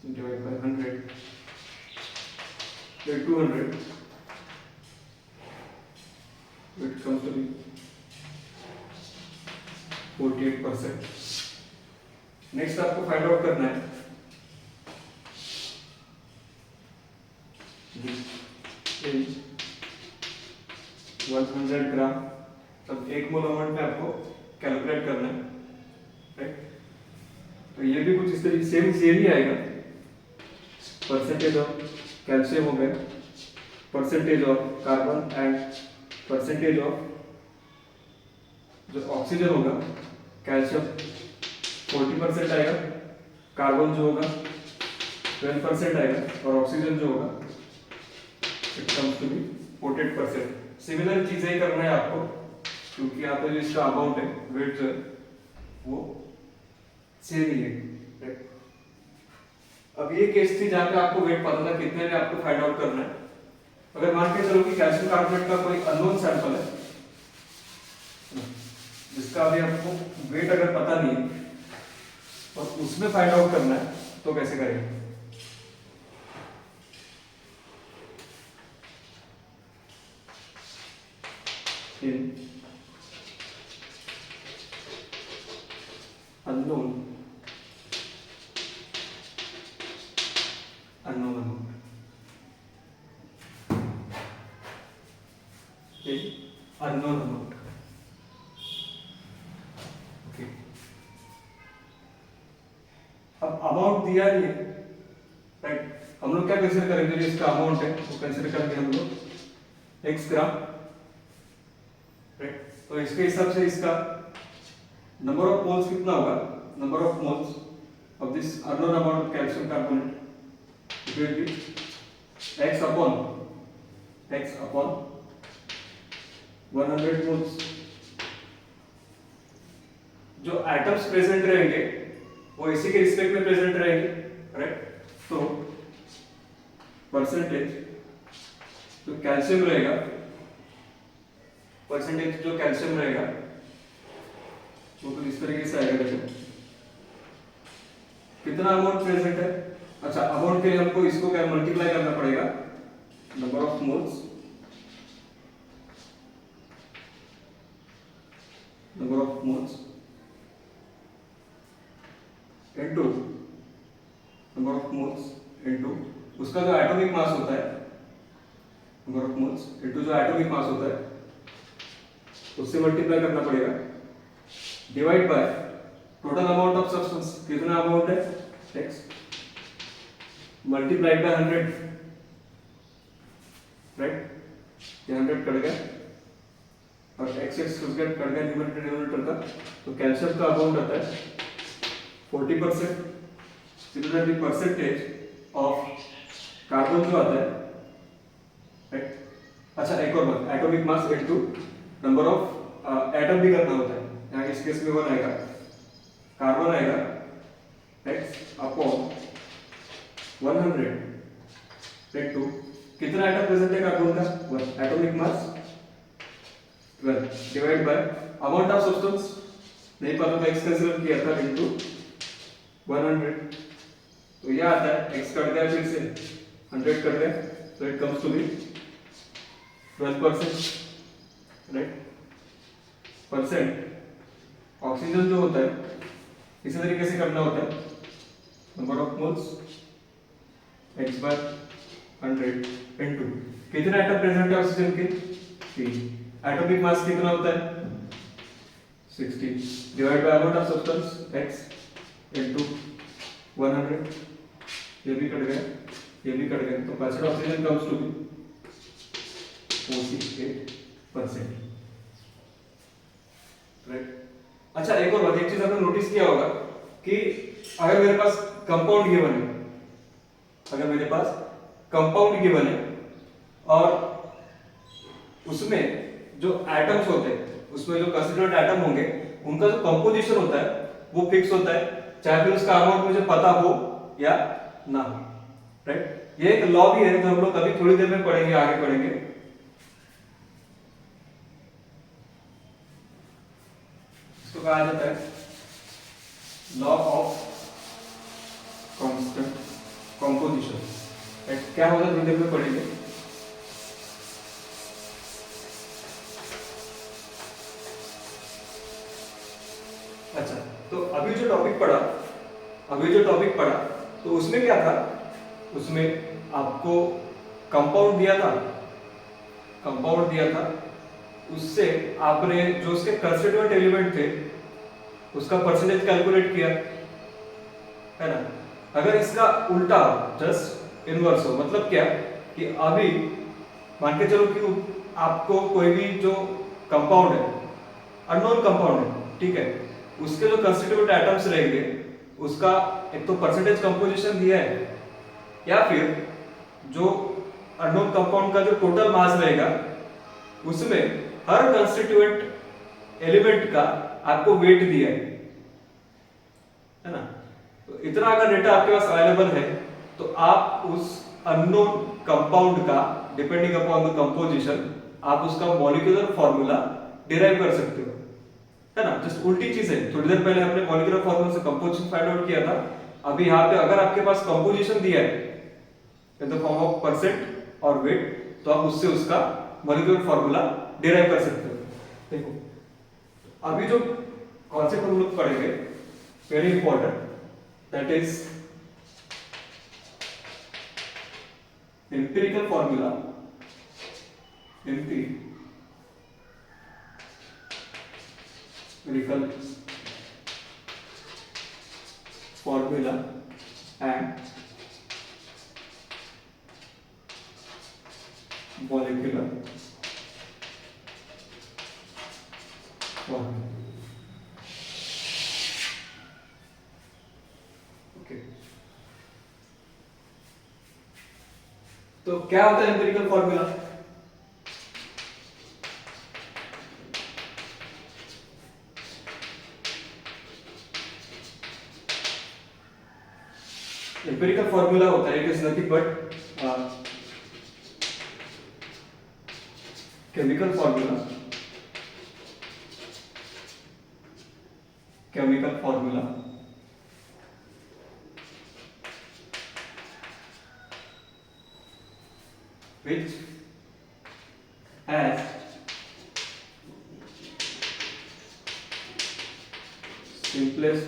100, then 200, it comes to be 48%। Next आपको फाइंड आउट करना है 100 ग्राम, तब 1 मोल अमाउंट में आपको कैलकुलेट करना है, राइट। तो ये भी कुछ इस तरीके सेम ही आएगा। परसेंटेज ऑफ कैल्शियम हो गया, percentage of carbon and percentage of जो ऑक्सीजन होगा, कैल्शियम 40% आएगा, कार्बन जो होगा 12% आएगा और ऑक्सीजन जो होगा it comes to be 48%। Similar चीजें ही करना है आपको, क्योंकि यहाँ पे जो इसका अमाउंट है, वेट जो है वो सेम ही है, राइट। अब ये केस थी जहाँ पे आपको वेट पता था, कितने में आपको फाइंड आउट करना है। अगर मान के चलो कि कैल्शियम कार्बोनेट का कोई अननोन सैंपल है जिसका अभी आपको वेट अगर पता नहीं है और उसमें फाइंड आउट करना है, तो कैसे करेंगे? Unknown amount, unknown amount, okay. अब अमाउंट दिया नहीं है, राइट। हम लोग क्या कंसीडर करेंगे, जो इसका अमाउंट है वो कंसीडर करेंगे हम लोग x ग्राम, राइट। तो इसके हिसाब से इसका नंबर ऑफ मोल्स कितना होगा, number of moles of this unknown amount of calcium carbonate it will B x upon 100 moles. जो एटम्स प्रेजेंट रहेंगे वो इसी के रिस्पेक्ट में प्रेजेंट रहेंगे, राइट। तो परसेंटेज जो कैल्शियम रहेगा, परसेंटेज जो कैल्शियम रहेगा वो तो इस तरीके से आएगा, देखो कितना अमाउंट प्रेजेंट है। अच्छा, अमाउंट के लिए हमको इसको क्या मल्टीप्लाई करना पड़ेगा, number of moles into number of moles into उसका जो एटॉमिक मास होता है, नंबर ऑफ मोल्स इनटू जो एटॉमिक मास होता है उससे मल्टीप्लाई करना पड़ेगा, divide by total amount of substance, कितना अमाउंट है x, मल्टीप्लाइड बाय 100, राइट, ये 100 कट गया और x कट गया न्यूमरेटर का, तो कैल्शियम का अमाउंट आता है 40%। सिमिलरली परसेंटेज ऑफ कार्बन जो आता है, राइट। अच्छा एक और बात, atomic mass into number of atom भी करना होता है, यहाँ इस केस में 1 आएगा, कार्बन आएगा x अपॉन 100 इनटू कितना एटम प्रेजेंट है कार्बन का 1, atomic mass 12 divide by amount of substance नहीं पता तो x कंसीडर किया था इनटू 100, तो यह आता है x कट गया फिर से 100 कट गया, तो it comes to be 12%, right. Percent oxygen जो होता है इसी तरीके से करना होता है, नंबर ऑफ मोल्स x बार 100 इनटू कितना एटम प्रेजेंट है ऑक्सीजन के 3, एटॉमिक मास कितना होता है 60 divide by amount of substance x into 100, ये भी कट गया ये भी कट गया, तो percent oxygen comes to be 48%, right. अच्छा एक और बात, एक चीज आपने नोटिस किया होगा कि अगर मेरे पास कंपाउंड गिवन है, अगर मेरे पास कंपाउंड गिवन है और उसमें जो एटम्स होते हैं, उसमें जो कंस्टिट्यूएंट एटम होंगे उनका जो कंपोजिशन होता है वो फिक्स होता है, चाहे फिर उसका अमाउंट मुझे पता हो या ना हो, राइट। ये एक लॉ भी है जो हम लोग अभी थोड़ी देर में पढ़ेंगे, आगे पढ़ेंगे। इसको कहा जाता है law of constant composition, right. क्या होगा थोड़ी देर में पढ़ेंगे। अच्छा तो अभी जो टॉपिक पढ़ा तो उसमें क्या था, उसमें आपको कंपाउंड दिया था, उससे आपने जो उसके कंस्टिट्यूएंट एलिमेंट थे उसका परसेंटेज कैलकुलेट किया, है ना। अगर इसका उल्टा जस्ट इनवर्स हो, मतलब क्या कि अभी मान के चलो कि आपको कोई भी जो कंपाउंड है, अननोन कंपाउंड है, ठीक है, उसके जो कंस्टिट्यूएंट एटम्स रहेंगे उसका एक तो परसेंटेज कंपोजिशन दिया है, या फिर जो अननोन कंपाउंड का जो टोटल मास रहेगा उसमें हर कंस्टिट्यूएंट एलिमेंट का आपको वेट दिया है ना। तो इतना अगर डेटा आपके पास अवेलेबल है तो आप उस अननोन कंपाउंड का डिपेंडिंग अपॉन द कंपोजिशन आप उसका मॉलिक्यूलर फार्मूला डिराइव कर सकते हो, है ना। जस्ट उल्टी चीज है, थोड़ी देर पहले हमने मॉलिक्यूलर फार्मूला से कंपोजिशन फाइंड आउट किया था, अभी यहाँ पे अगर आपके पास कंपोजिशन दिया है in the form of percent और वेट, तो आप उससे उसका मॉलिक्यूलर फार्मूला डिराइव कर सकते हो। देखो अभी जो कॉन्सेप्ट हम लोग पढ़ेंगे very important, that is empirical formula and molecular formula. Okay. तो क्या होता है एम्पिरिकल फॉर्मूला? एम्पिरिकल फॉर्मूला होता है, it is nothing but chemical formula which has simplest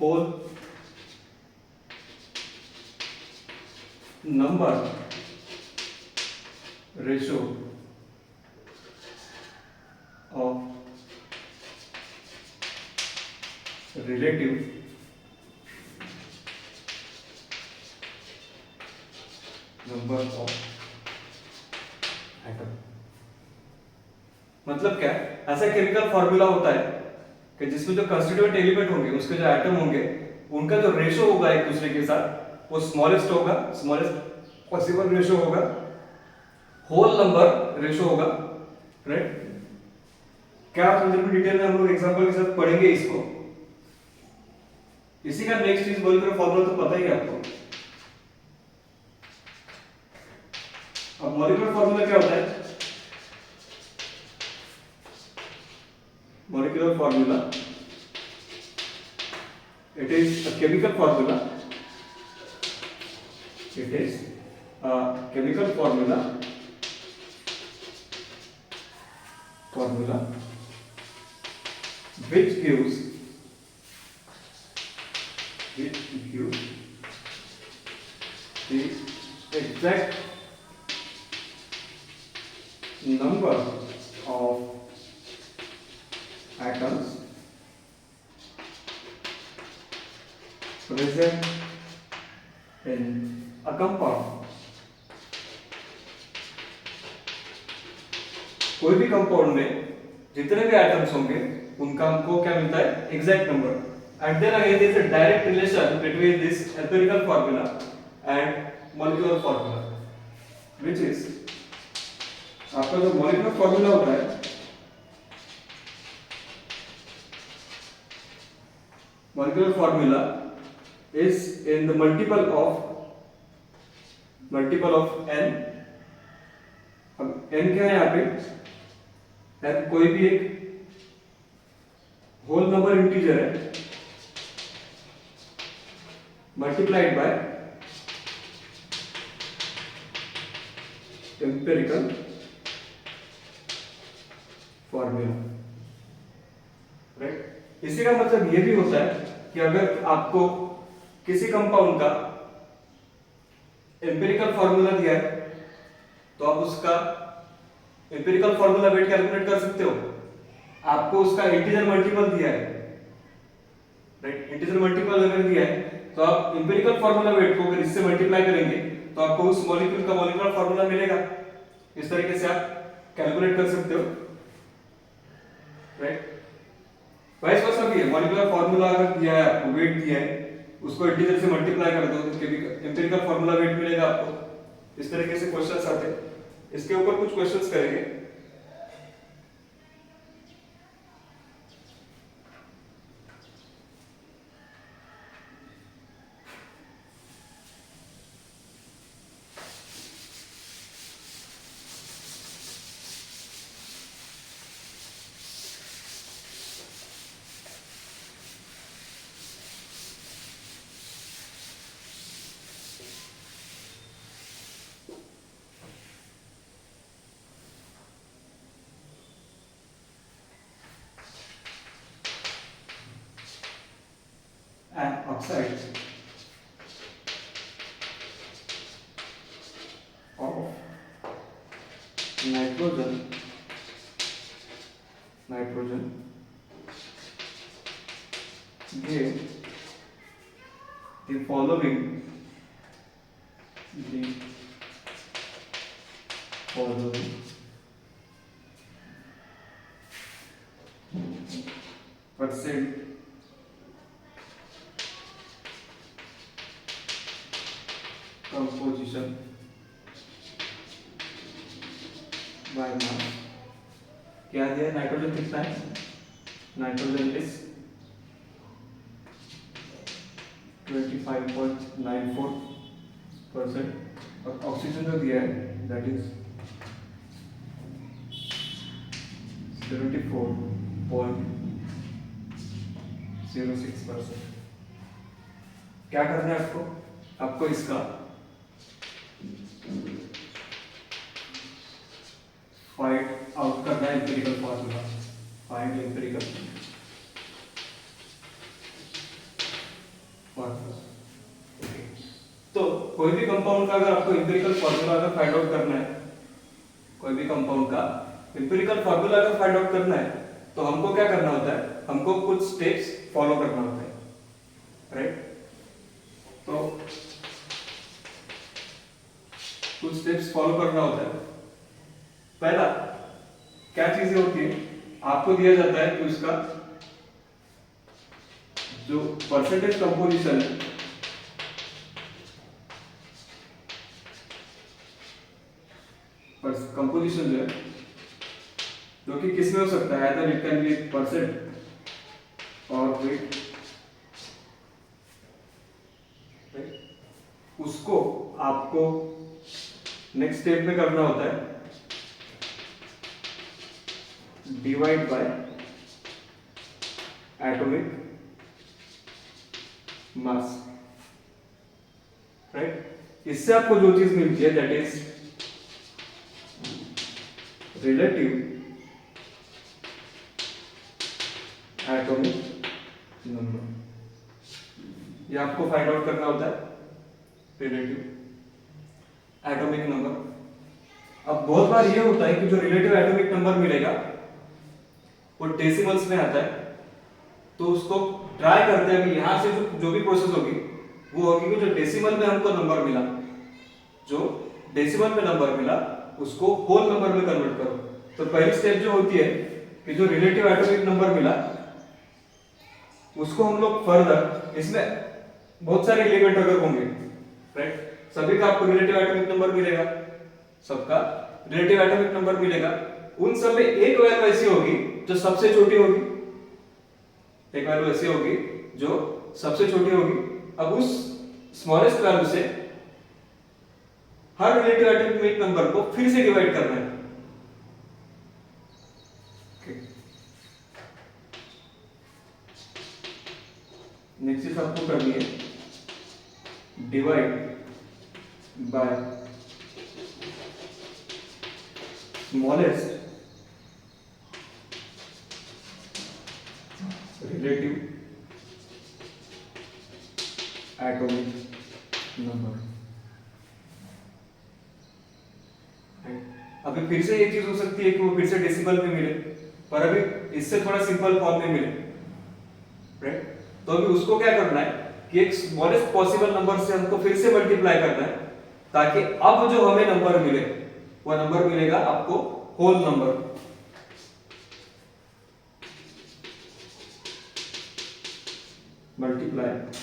whole number ratio of relative number of atom. मतलब क्या है, ऐसा केमिकल फॉर्मूला होता है कि जिसमें जो कंस्टिट्यूएंट एलिमेंट होंगे, उसके जो एटम होंगे, उनका जो रेशो होगा एक दूसरे के साथ वो स्मॉलेस्ट होगा, स्मॉलेस्ट पॉसिबल रेशो होगा, होल नंबर रेशो होगा, राइट। क्या आप अंदर में डिटेल में हम लोग एग्जांपल के साथ पढ़ेंगे इसको। इसी का नेक्स्ट चीज मॉलिक्यूलर फॉर्मूला तो पता ही है आपको। अब मॉलिक्यूलर फॉर्मूला क्या होता है? Molecular formula, it is a chemical formula, it is a chemical formula which gives the exact number of atoms present in a compound। कोई भी कंपाउंड में जितने भी एटम्स होंगे उनका हमको क्या मिलता है? Exact number. And then again there is a direct relation between this empirical formula and molecular formula, which is आपका जो मॉलिक्यूलर फार्मूला होता है, molecular formula is in the multiple of n। अब n क्या है यहाँ पे? n कोई भी एक होल नंबर इंटीजर है multiplied by empirical formula, right. इसी का मतलब ये भी होता है कि अगर आपको किसी कंपाउंड का एम्पिरिकल फॉर्मूला दिया है तो आप उसका एम्पिरिकल फॉर्मूला वेट कैलकुलेट कर सकते हो। आपको उसका इंटीजर मल्टीपल दिया है, राइट, इंटीजर मल्टीपल अगर दिया है तो आप एम्पिरिकल फॉर्मूला वेट को अगर इससे मल्टीप्लाई करेंगे तो आपको उस मॉलिक्यूल का मॉलिक्यूलर फॉर्मूला मिलेगा। इस तरीके से आप कैलकुलेट कर सकते हो, राइट। वाइस वर्सा भी है, मॉलिक्यूलर फॉर्मूला अगर दिया है आपको, वेट दिया है, उसको इंटीजर से मल्टीप्लाई कर दो तो एम्पिरिकल फार्मूला वेट मिलेगा आपको। इस तरीके से क्वेश्चंस आते हैं। इसके ऊपर कुछ क्वेश्चंस करेंगे। An oxide of nitrogen gave the following percent composition by mass। क्या दिया? नाइट्रोजन कितना है? नाइट्रोजन इज 25.94% और ऑक्सीजन जो दिया है दैट इज 74.06%। क्या करना है आपको? आपको इसका फाइंड आउट करना है empirical formula, find empirical formula. तो कोई भी कंपाउंड का का अगर आपको एम्पिरिकल फॉर्मूला अगर फाइंड आउट करना है, कोई भी कंपाउंड का एम्पिरिकल फॉर्मूला अगर फाइंड आउट करना है तो हमको क्या करना होता है, हमको कुछ स्टेप्स फॉलो करना होता है, राइट। तो कुछ स्टेप्स फॉलो करना होता है। पहला क्या चीजें होती है, आपको दिया जाता है कि उसका जो परसेंटेज कंपोजिशन है, कंपोजिशन जो है, जो कि किसमें हो सकता है, either it can be percent और वेट, उसको आपको नेक्स्ट स्टेप में करना होता है divide by atomic mass, right. इससे आपको जो चीज मिलती है that is relative atomic number. ये आपको फाइंड आउट करना होता है, रिलेटिव एटॉमिक नंबर। अब बहुत बार ये होता है कि जो रिलेटिव एटॉमिक नंबर मिलेगा वो डेसिमल्स में आता है, तो उसको ट्राई करते हैं कि यहां से जो भी प्रोसेस होगी वो होगी कि जो डेसिमल में हमको नंबर मिला, जो डेसिमल में नंबर मिला उसको होल नंबर में कन्वर्ट करो। तो पहली स्टेप जो होती है कि जो रिलेटिव एटॉमिक नंबर मिला उसको हम लोग फर्दर, इसमें बहुत सारे एलिमेंट अगर होंगे, राइट, सभी का आपको रिलेटिव एटॉमिक नंबर मिलेगा, सबका रिलेटिव एटॉमिक नंबर मिलेगा, उन सब में एक वैल्यू ऐसी होगी जो सबसे छोटी होगी, एक वैल्यू ऐसी होगी जो सबसे छोटी होगी। अब उस स्मॉलेस्ट वैल्यू से हर रिलेटिव एटॉमिक नंबर को फिर से डिवाइड करना है। नेक्स्ट चीज आपको करनी है divide by smallest relative atomic number. अभी फिर से एक चीज हो सकती है कि वो फिर से डेसिमल में मिले, पर अभी इससे थोड़ा सिंपल फॉर्म में मिले, राइट। तो अभी उसको क्या करना है कि एक स्मॉलेस्ट पॉसिबल नंबर से हमको फिर से मल्टीप्लाई करना है, ताकि अब जो हमें नंबर मिले वो नंबर मिलेगा आपको whole number. Multiply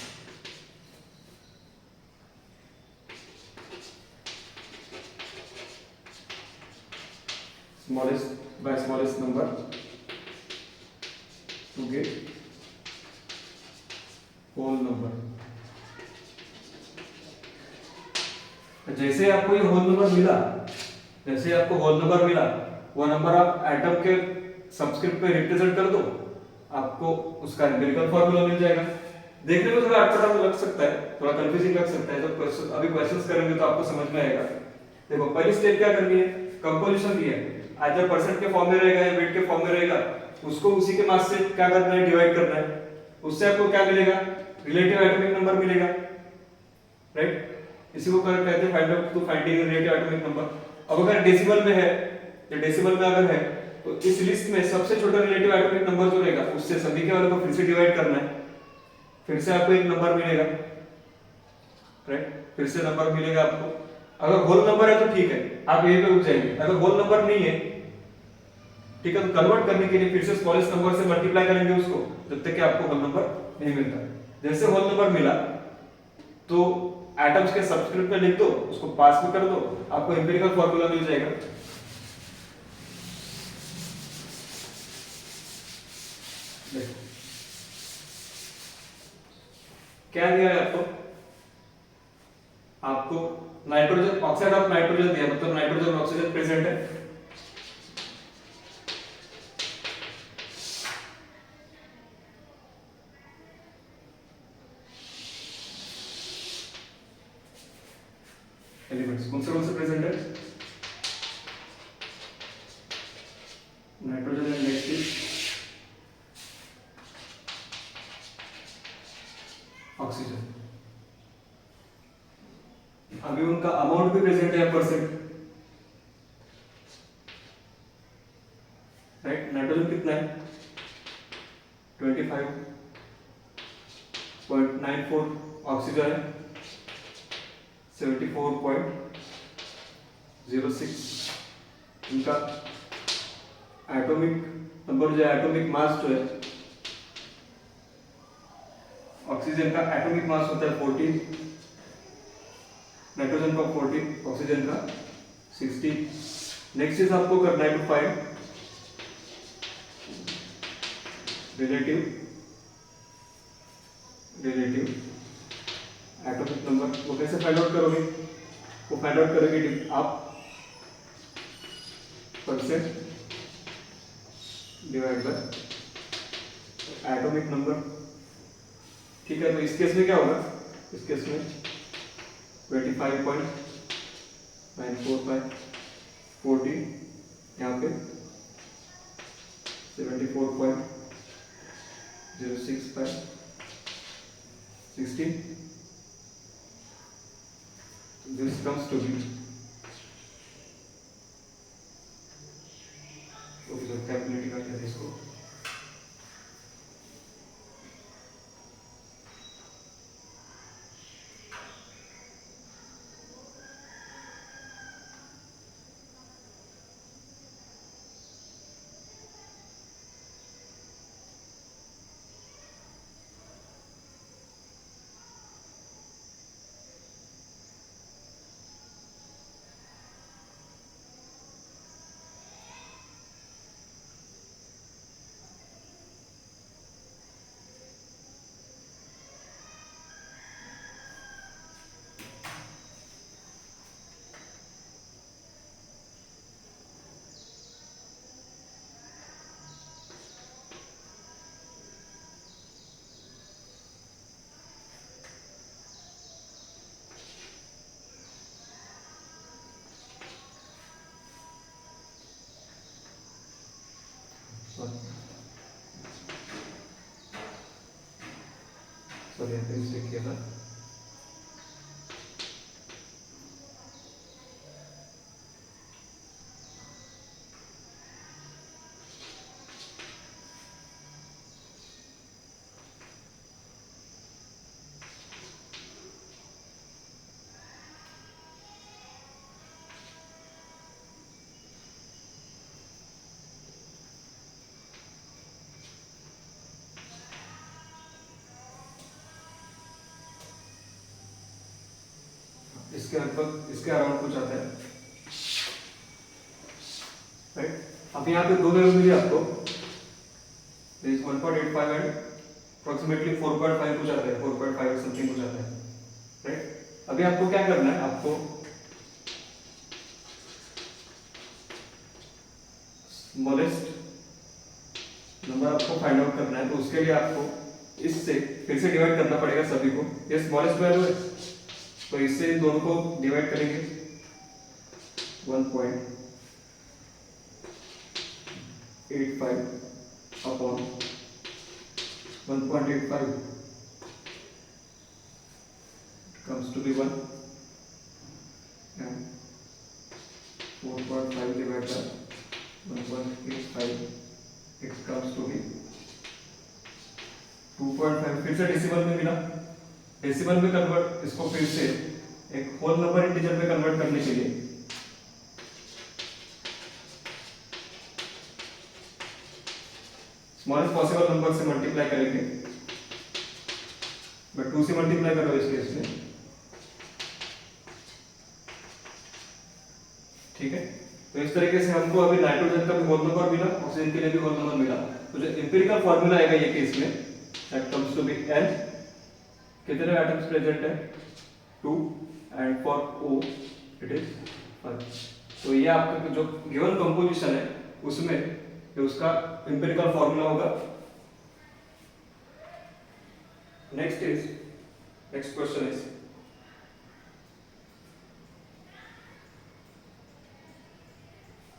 smallest by smallest number to get whole number। जैसे आपको ये होल नंबर मिला, जैसे आपको होल नंबर मिला, वो नंबर आप एटम के सबस्क्रिप्ट पे रिप्रेजेंट कर दो, आपको उसका एम्पिरिकल फार्मूला मिल जाएगा। देखने में थोड़ा अटपटा लग सकता है, थोड़ा कंफ्यूजिंग लग सकता है, जब अभी क्वेश्चंस करेंगे तो आपको समझ में आएगा। देखो पहली स्टेप क्या करनी है, कंपोजिशन दिया है, आइदर परसेंट के फॉर्म में रहेगा या वेट के फॉर्म में रहेगा, उसको उसी के मास से क्या करना है, डिवाइड करना है। उससे आपको क्या मिलेगा, रिलेटिव एटॉमिक नंबर मिलेगा, राइट। इसी को कहते हैं find out to finding relative atomic number. अब अगर डेसिमल में है, तो डेसिमल में अगर है तो इस लिस्ट में सबसे छोटा रिलेटिव एटॉमिक नंबर जो रहेगा उससे सभी के वालों को फिर से डिवाइड करना है, फिर से आपको एक नंबर मिलेगा, राइट, फिर से नंबर मिलेगा आपको। अगर होल नंबर है तो ठीक है, आप यहीं पे रुक जाएंगे। अगर होल नंबर नहीं है, ठीक है, तो कन्वर्ट करने के लिए फिर से स्मॉलेस्ट नंबर से मल्टीप्लाई करेंगे उसको, जब तक कि आपको होल नंबर नहीं मिलता। जैसे होल नंबर मिला तो एटम्स के सबस्क्रिप्ट में लिख दो, उसको पास में कर दो, आपको एम्पिरिकल फार्मूला मिल जाएगा। देखो क्या दिया है आपको नाइट्रोजन, ऑक्साइड ऑफ नाइट्रोजन दिया, मतलब नाइट्रोजन और ऑक्सीजन प्रेजेंट है। एलिमेंट्स कौन से प्रेजेंट है, nitrogen and next is oxygen. अभी अभी उनका अमाउंट भी प्रेजेंट है परसेंट, राइट। नाइट्रोजन कितना है 25.94, ऑक्सीजन है 74.06। इनका एटॉमिक नंबर जो है, एटॉमिक मास जो है, ऑक्सीजन का एटॉमिक मास होता है 14, नाइट्रोजन का 14, ऑक्सीजन का 16। नेक्स्ट चीज आपको करना है to find relative atomic number. वो कैसे फाइंड आउट करोगे? वो फाइंड आउट करोगे आप percent divide by atomic number, ठीक है। तो इस केस में क्या होगा? इस केस में 25.945 14, यहाँ पे 74.065 16, this comes to be, calculate करते हैं इसको। सॉरी यहाँ पे मिस्टेक किया था। इसके लगभग इसके अराउंड कुछ आता है, राइट। अब यहाँ पे दो वैल्यू मिली आपको, 1.85 एंड अप्रोक्सीमेटली 4.5 कुछ आता है, 4.5 समथिंग कुछ आता है, राइट। अभी आपको क्या करना है? आपको स्मॉलेस्ट नंबर आपको फाइंड आउट करना है। तो उसके लिए आपको इससे फिर से डिवाइड करना पड़ेगा सभी को। ये स्मॉलेस्ट वैल्यू है, तो इससे दोनों को डिवाइड करेंगे 1.85 upon 1.85 comes to be 1 and 4.5 divided by 1.85 it comes to be 2.5। फिर से डेसिमल में मिला, डेसिमल में कन्वर्ट, इसको फिर से एक होल नंबर इंटीजर में कन्वर्ट करने के लिए स्मॉलेस्ट पॉसिबल नंबर से मल्टीप्लाई करेंगे, बट 2 से मल्टीप्लाई करो इस केस में, ठीक है। तो इस तरीके से हमको अभी नाइट्रोजन का भी होल नंबर मिला, ऑक्सीजन के लिए भी होल नंबर मिला। तो जो एम्पिरिकल फार्मूला आएगा ये केस में, that comes to be N, कितने एटम्स प्रेजेंट है 2 and for O it is 5। तो ये आपका जो गिवन कंपोजिशन है उसमें ये उसका एम्पिरिकल फार्मूला होगा। Next question is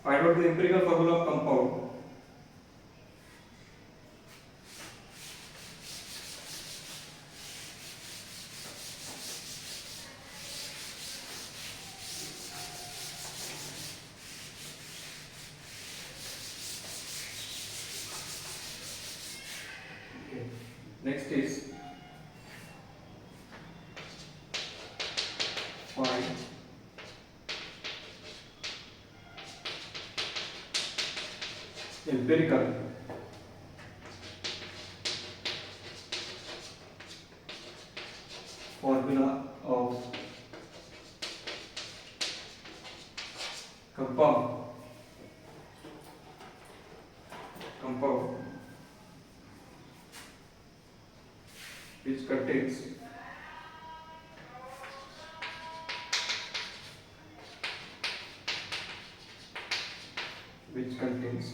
find out the empirical formula of compound. Next is find empirical formula of compound which contains which contains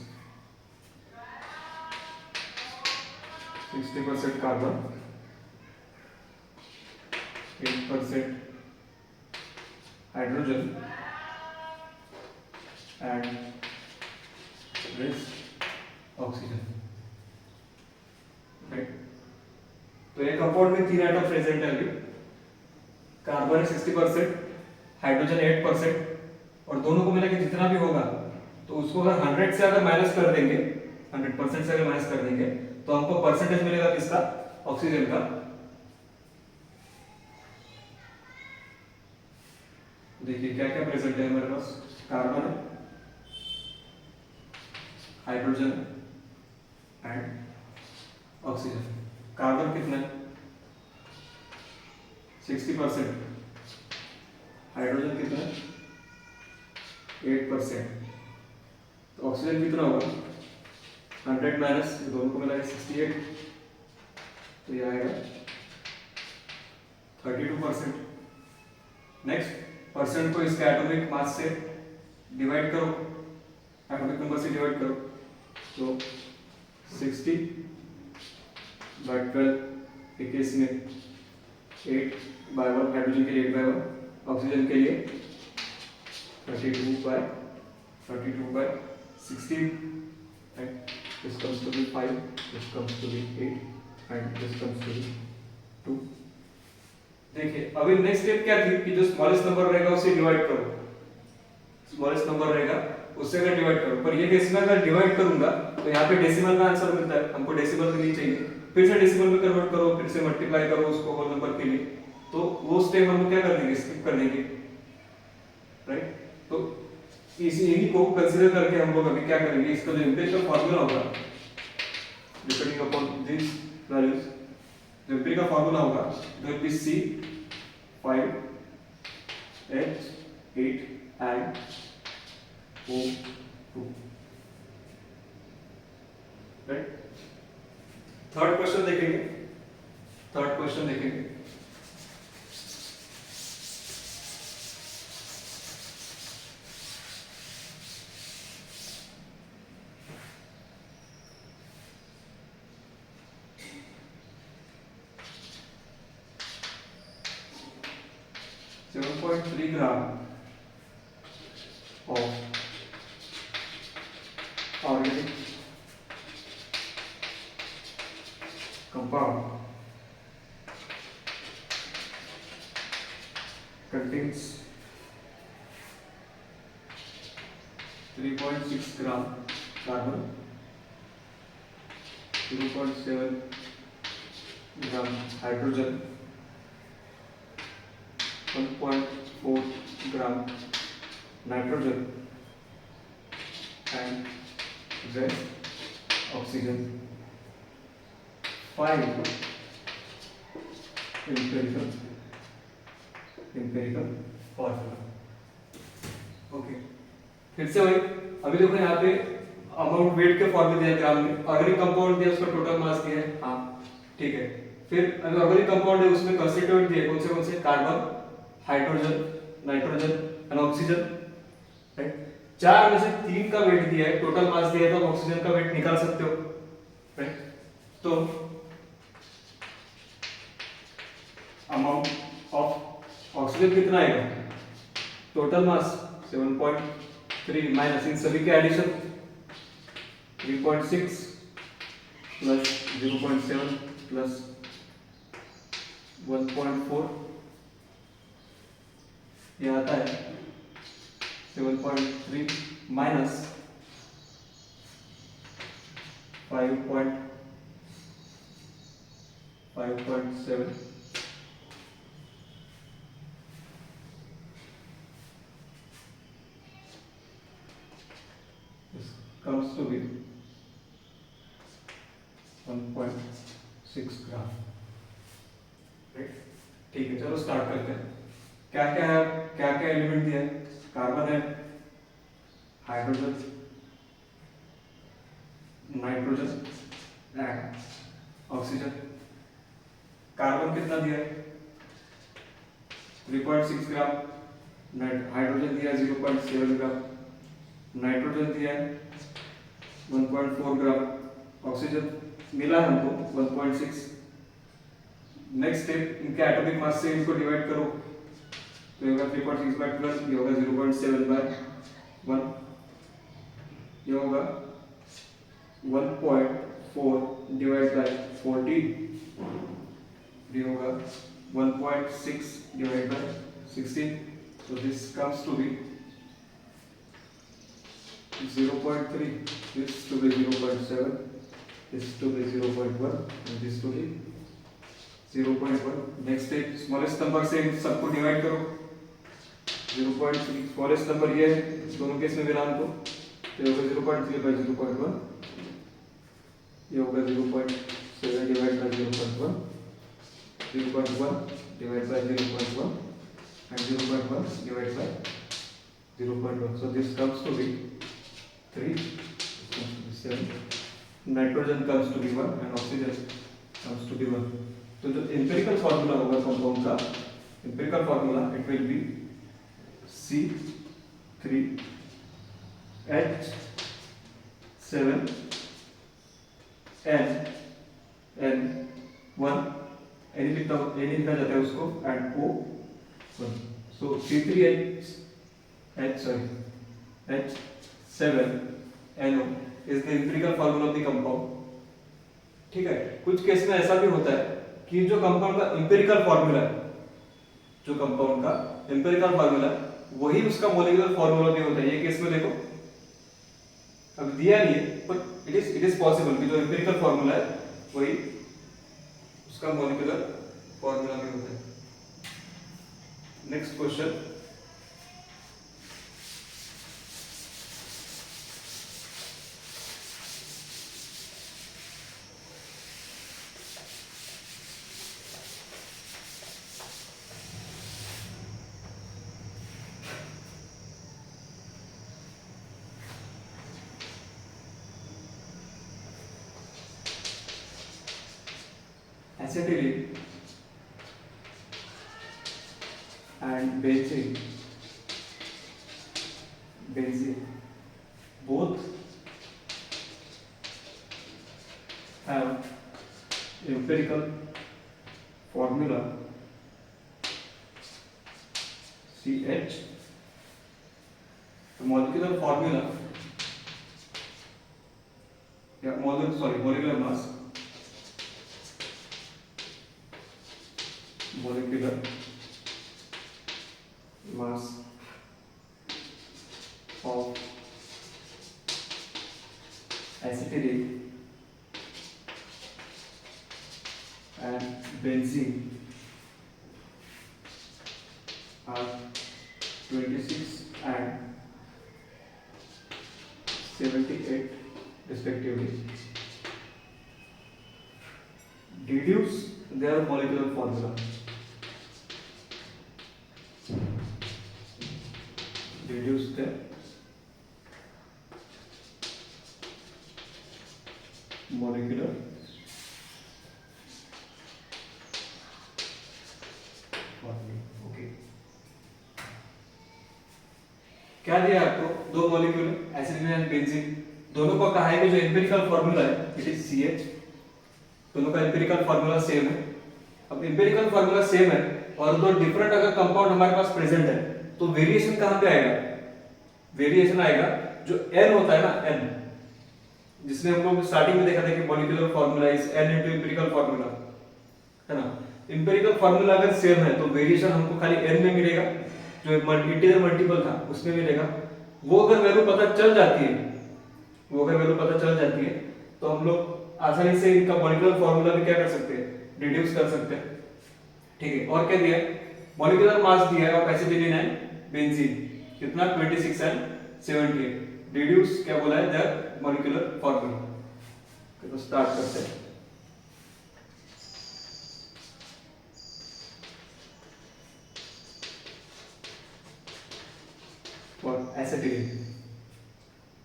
60% carbon, 8% hydrogen and rest oxygen. Right? तो ये compound में 3 atom present है अभी, carbon 60%, hydrogen 8% और दोनों को मिला के जितना भी होगा तो उसको अगर 100 से अगर माइनस कर देंगे, 100% से अगर माइनस कर देंगे तो हमको परसेंटेज मिलेगा किसका? ऑक्सीजन का। देखिए क्या क्या प्रेजेंट है हमारे पास, carbon, hydrogen and oxygen. Carbon कितना है? 60%, हाइड्रोजन कितना है? 8%, तो ऑक्सीजन कितना होगा? 100 माइनस दोनों को मिलाकर 68, तो ये आएगा 32%। नेक्स्ट, परसेंट को इसके एटॉमिक मास से डिवाइड करो, एटॉमिक नंबर से डिवाइड करो, तो 60/12 एक केस में 8/1, हाइड्रोजन के लिए 8/1, ऑक्सीजन के लिए 32/16, right? This comes to be 5, this comes to be 8 and this comes to be 2। देखिए अभी नेक्स्ट स्टेप क्या थी कि जो स्मॉलेस्ट नंबर रहेगा उसे डिवाइड करो, स्मॉलेस्ट नंबर रहेगा उससे अगर डिवाइड करो, पर ये केस में अगर डिवाइड करूंगा तो यहाँ पे डेसिमल का आंसर मिलता है, हमको डेसिमल नहीं चाहिए, फिर से डेसिमल में कन्वर्ट करो, फिर से मल्टीप्लाई करो उसको होल नंबर के लिए, तो वो स्टेप हम क्या कर देंगे? स्किप कर देंगे, राइट? तो इन्हीं को कंसीडर करके हम लोग अभी क्या करेंगे, इसका जो एम्पिरिकल फार्मूला होगा डिपेंडिंग अपॉन दिस वैल्यूज, जो एम्पिरिकल फार्मूला होगा it will B C5H8 and O2, right? Third question देखेंगे, थर्ड क्वेश्चन देखेंगे। ग्राम of organic compound contains 3.6 gram carbon, 0.7 gram hydrogen, 1.4 gram nitrogen and rest oxygen। Find empirical formula। Okay, फिर से वही, अभी देखो यहाँ पे अमाउंट वेट के फॉर्म में दिया ग्राम में, ऑर्गेनिक कंपाउंड दिया उसका टोटल मास दिया है, हाँ ठीक है। फिर अभी ऑर्गेनिक कंपाउंड है उसमें कंस्टिट्यूएंट दिए कौन से? Carbon, hydrogen, nitrogen and oxygen, right? 4 में से 3 का वेट दिया है, टोटल मास दिया है, तो ऑक्सीजन का वेट निकाल सकते हो, राइट? तो अमाउंट ऑफ ऑक्सीजन कितना आएगा? टोटल मास 7.3 माइनस इन सभी के एडिशन 3.6 प्लस 0.7 प्लस 1.4, ये आता है 7.3 minus 5.4 5.7 this comes to be 1.6 ग्राम। ठीक है, चलो स्टार्ट करते हैं। क्या क्या है, क्या क्या एलिमेंट दिया है? कार्बन है, hydrogen, nitrogen and oxygen. Carbon कितना दिया है? 3.6 ग्राम, हाइड्रोजन दिया है 0.7 ग्राम, नाइट्रोजन दिया है 1.4 ग्राम, ऑक्सीजन मिला है हमको 1.6। नेक्स्ट स्टेप, इनके एटॉमिक मास से इनको डिवाइड करो तो ये होगा 3.6 बाय 12, ये होगा 0.7 बाय 1, ये होगा 1.4 डिवाइड बाय 14, ये होगा 1.6 divide by 16, so this comes to be 0.3, this to be 0.7, this to be 0.1 and this to be 0.1। Next step, smallest number से सबको डिवाइड करो, 0.3 स्मॉलेस्ट नंबर ये है, दोनों केस में मिला हमको, तो ये होगा 0.3 बाय 0.1, ये होगा 0.7 divide by 0.1, 0.1 divide by 0.1 and 0.1 divide by 0.1, so this comes to be 3, this comes to be 7, nitrogen comes to be 1 and oxygen comes to be 1। तो जो एम्पिरिकल फार्मूला होगा कंपाउंड का, empirical formula it will B C3H7 N1, any लिखा जाता है उसको, and O1। So H7NO is the empirical formula of the compound. ठीक है, कुछ केस में ऐसा भी होता है कि जो कंपाउंड का एम्पिरिकल फार्मूला है, जो कंपाउंड का एम्पिरिकल फार्मूला वही उसका मॉलिक्यूलर फार्मूला भी होता है। ये केस में देखो, अब दिया नहीं है बट इट इज पॉसिबल कि जो एम्पिरिकल फार्मूला है वही उसका मॉलिक्यूलर फार्मूला भी होता है। Next question, acetylene and benzene both have empirical formula CH, the molecular formula, molecular mass, molecular mass of acetylene and benzene are 26 and 78 respectively. Deduce their molecular formula. Deduce their molecular formula. Okay. क्या दिया आपको? दो molecule acid and benzene, दोनों को कहा है कि जो एम्पिरिकल फार्मूला है इट इज CH, दोनों का एम्पिरिकल फार्मूला सेम है। अब एम्पिरिकल फार्मूला सेम है और दो डिफरेंट अगर कंपाउंड हमारे पास प्रेजेंट है तो वेरिएशन कहां पे आएगा? वेरिएशन आएगा जो n होता है ना, n, जिसमें हम लोग स्टार्टिंग में देखा था कि molecular formula is n into empirical formula, है ना। एम्पिरिकल फार्मूला अगर सेम है तो वेरिएशन हमको खाली n में मिलेगा, जो इंटीजर मल्टीपल था उसमें मिलेगा। वो अगर वैल्यू पता चल जाती है तो हम लोग आसानी से इनका मॉलिक्यूलर फार्मूला भी क्या कर सकते हैं, डिड्यूस कर सकते हैं। ठीक है, और क्या दिया है, मॉलिक्यूलर मास दिया है ऑफ एसिटिलीन एंड बेंजीन कितना 26 एंड 78। डिड्यूस क्या बोला है, द मॉलिक्यूलर फॉर्मूला। तो स्टार्ट करते हैं। For acetylene.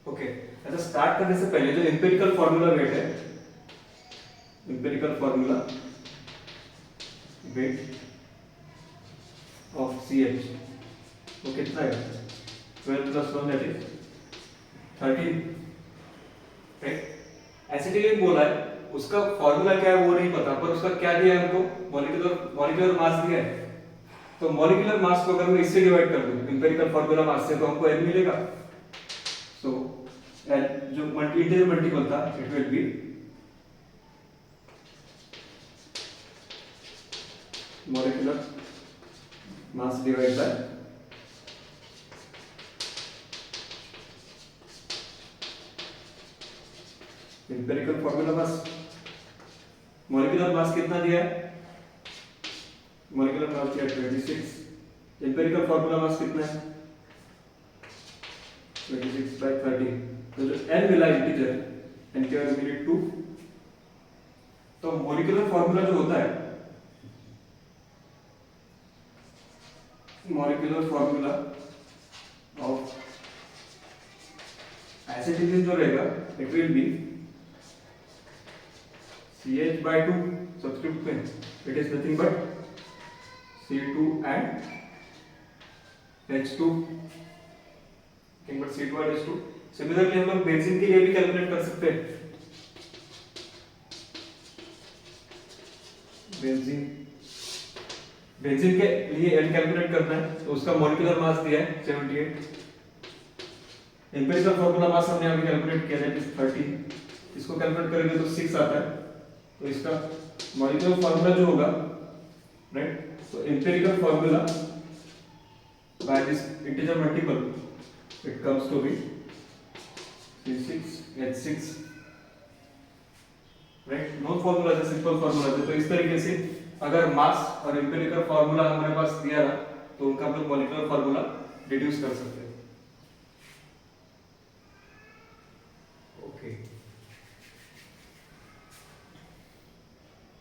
ओके, अच्छा स्टार्ट करने से पहले जो एम्पिरिकल फॉर्मूला वेट है, empirical formula weight of CH वो कितना है, 12 + 1 दैट इज 13। राइट, एसिटिलीन बोला है, उसका फॉर्मूला क्या है वो नहीं पता, पर उसका क्या दिया है हमको, मॉलिक्यूलर मास दिया है। तो मॉलिक्यूलर मास को अगर मैं इससे डिवाइड कर दूं एम्पिरिकल फॉर्मूला मास से, तो हमको n मिलेगा। सो n जो इंटीजर मल्टीपल था, it will B molecular mass divide bye empirical formula mass. Molecular mass कितना दिया है, मॉलिक्यूलर मास दिया 26, एम्पिरिकल फॉर्मूला मास कितना है 26/30। तो जो n मिला इंटीजर, n के वैल्यू मिली 2। तो मॉलिक्यूलर फॉर्मूला जो होता है, मॉलिक्यूलर फॉर्मूला ऑफ एसिटिलीन जो रहेगा, it will be CH/2 substitute में, it is nothing but C2 and H2, nothing but C2 and H2। Similarly हम लोग बेंजीन के लिए भी कैलकुलेट कर सकते हैं। बेंजीन के लिए n कैलकुलेट करना है, तो उसका मॉलिक्यूलर मास दिया है 78। एम्पिरिकल फॉर्मूला मास हमने अभी कैलकुलेट किया है 30, इसको कैलकुलेट करेंगे तो 6 आता है। तो इसका मॉलिक्यूलर फॉर्मूला जो होगा, राइट, तो empirical formula by this integer multiple, it comes to be C6H6। Right, no formula है, सिंपल फॉर्मूला है। तो इस तरीके से अगर मास और एम्पिरिकल फॉर्मूला हमारे पास दिया रहा, तो उनका हम लोग मॉलिक्यूलर फॉर्मूला डिड्यूस कर सकते हैं।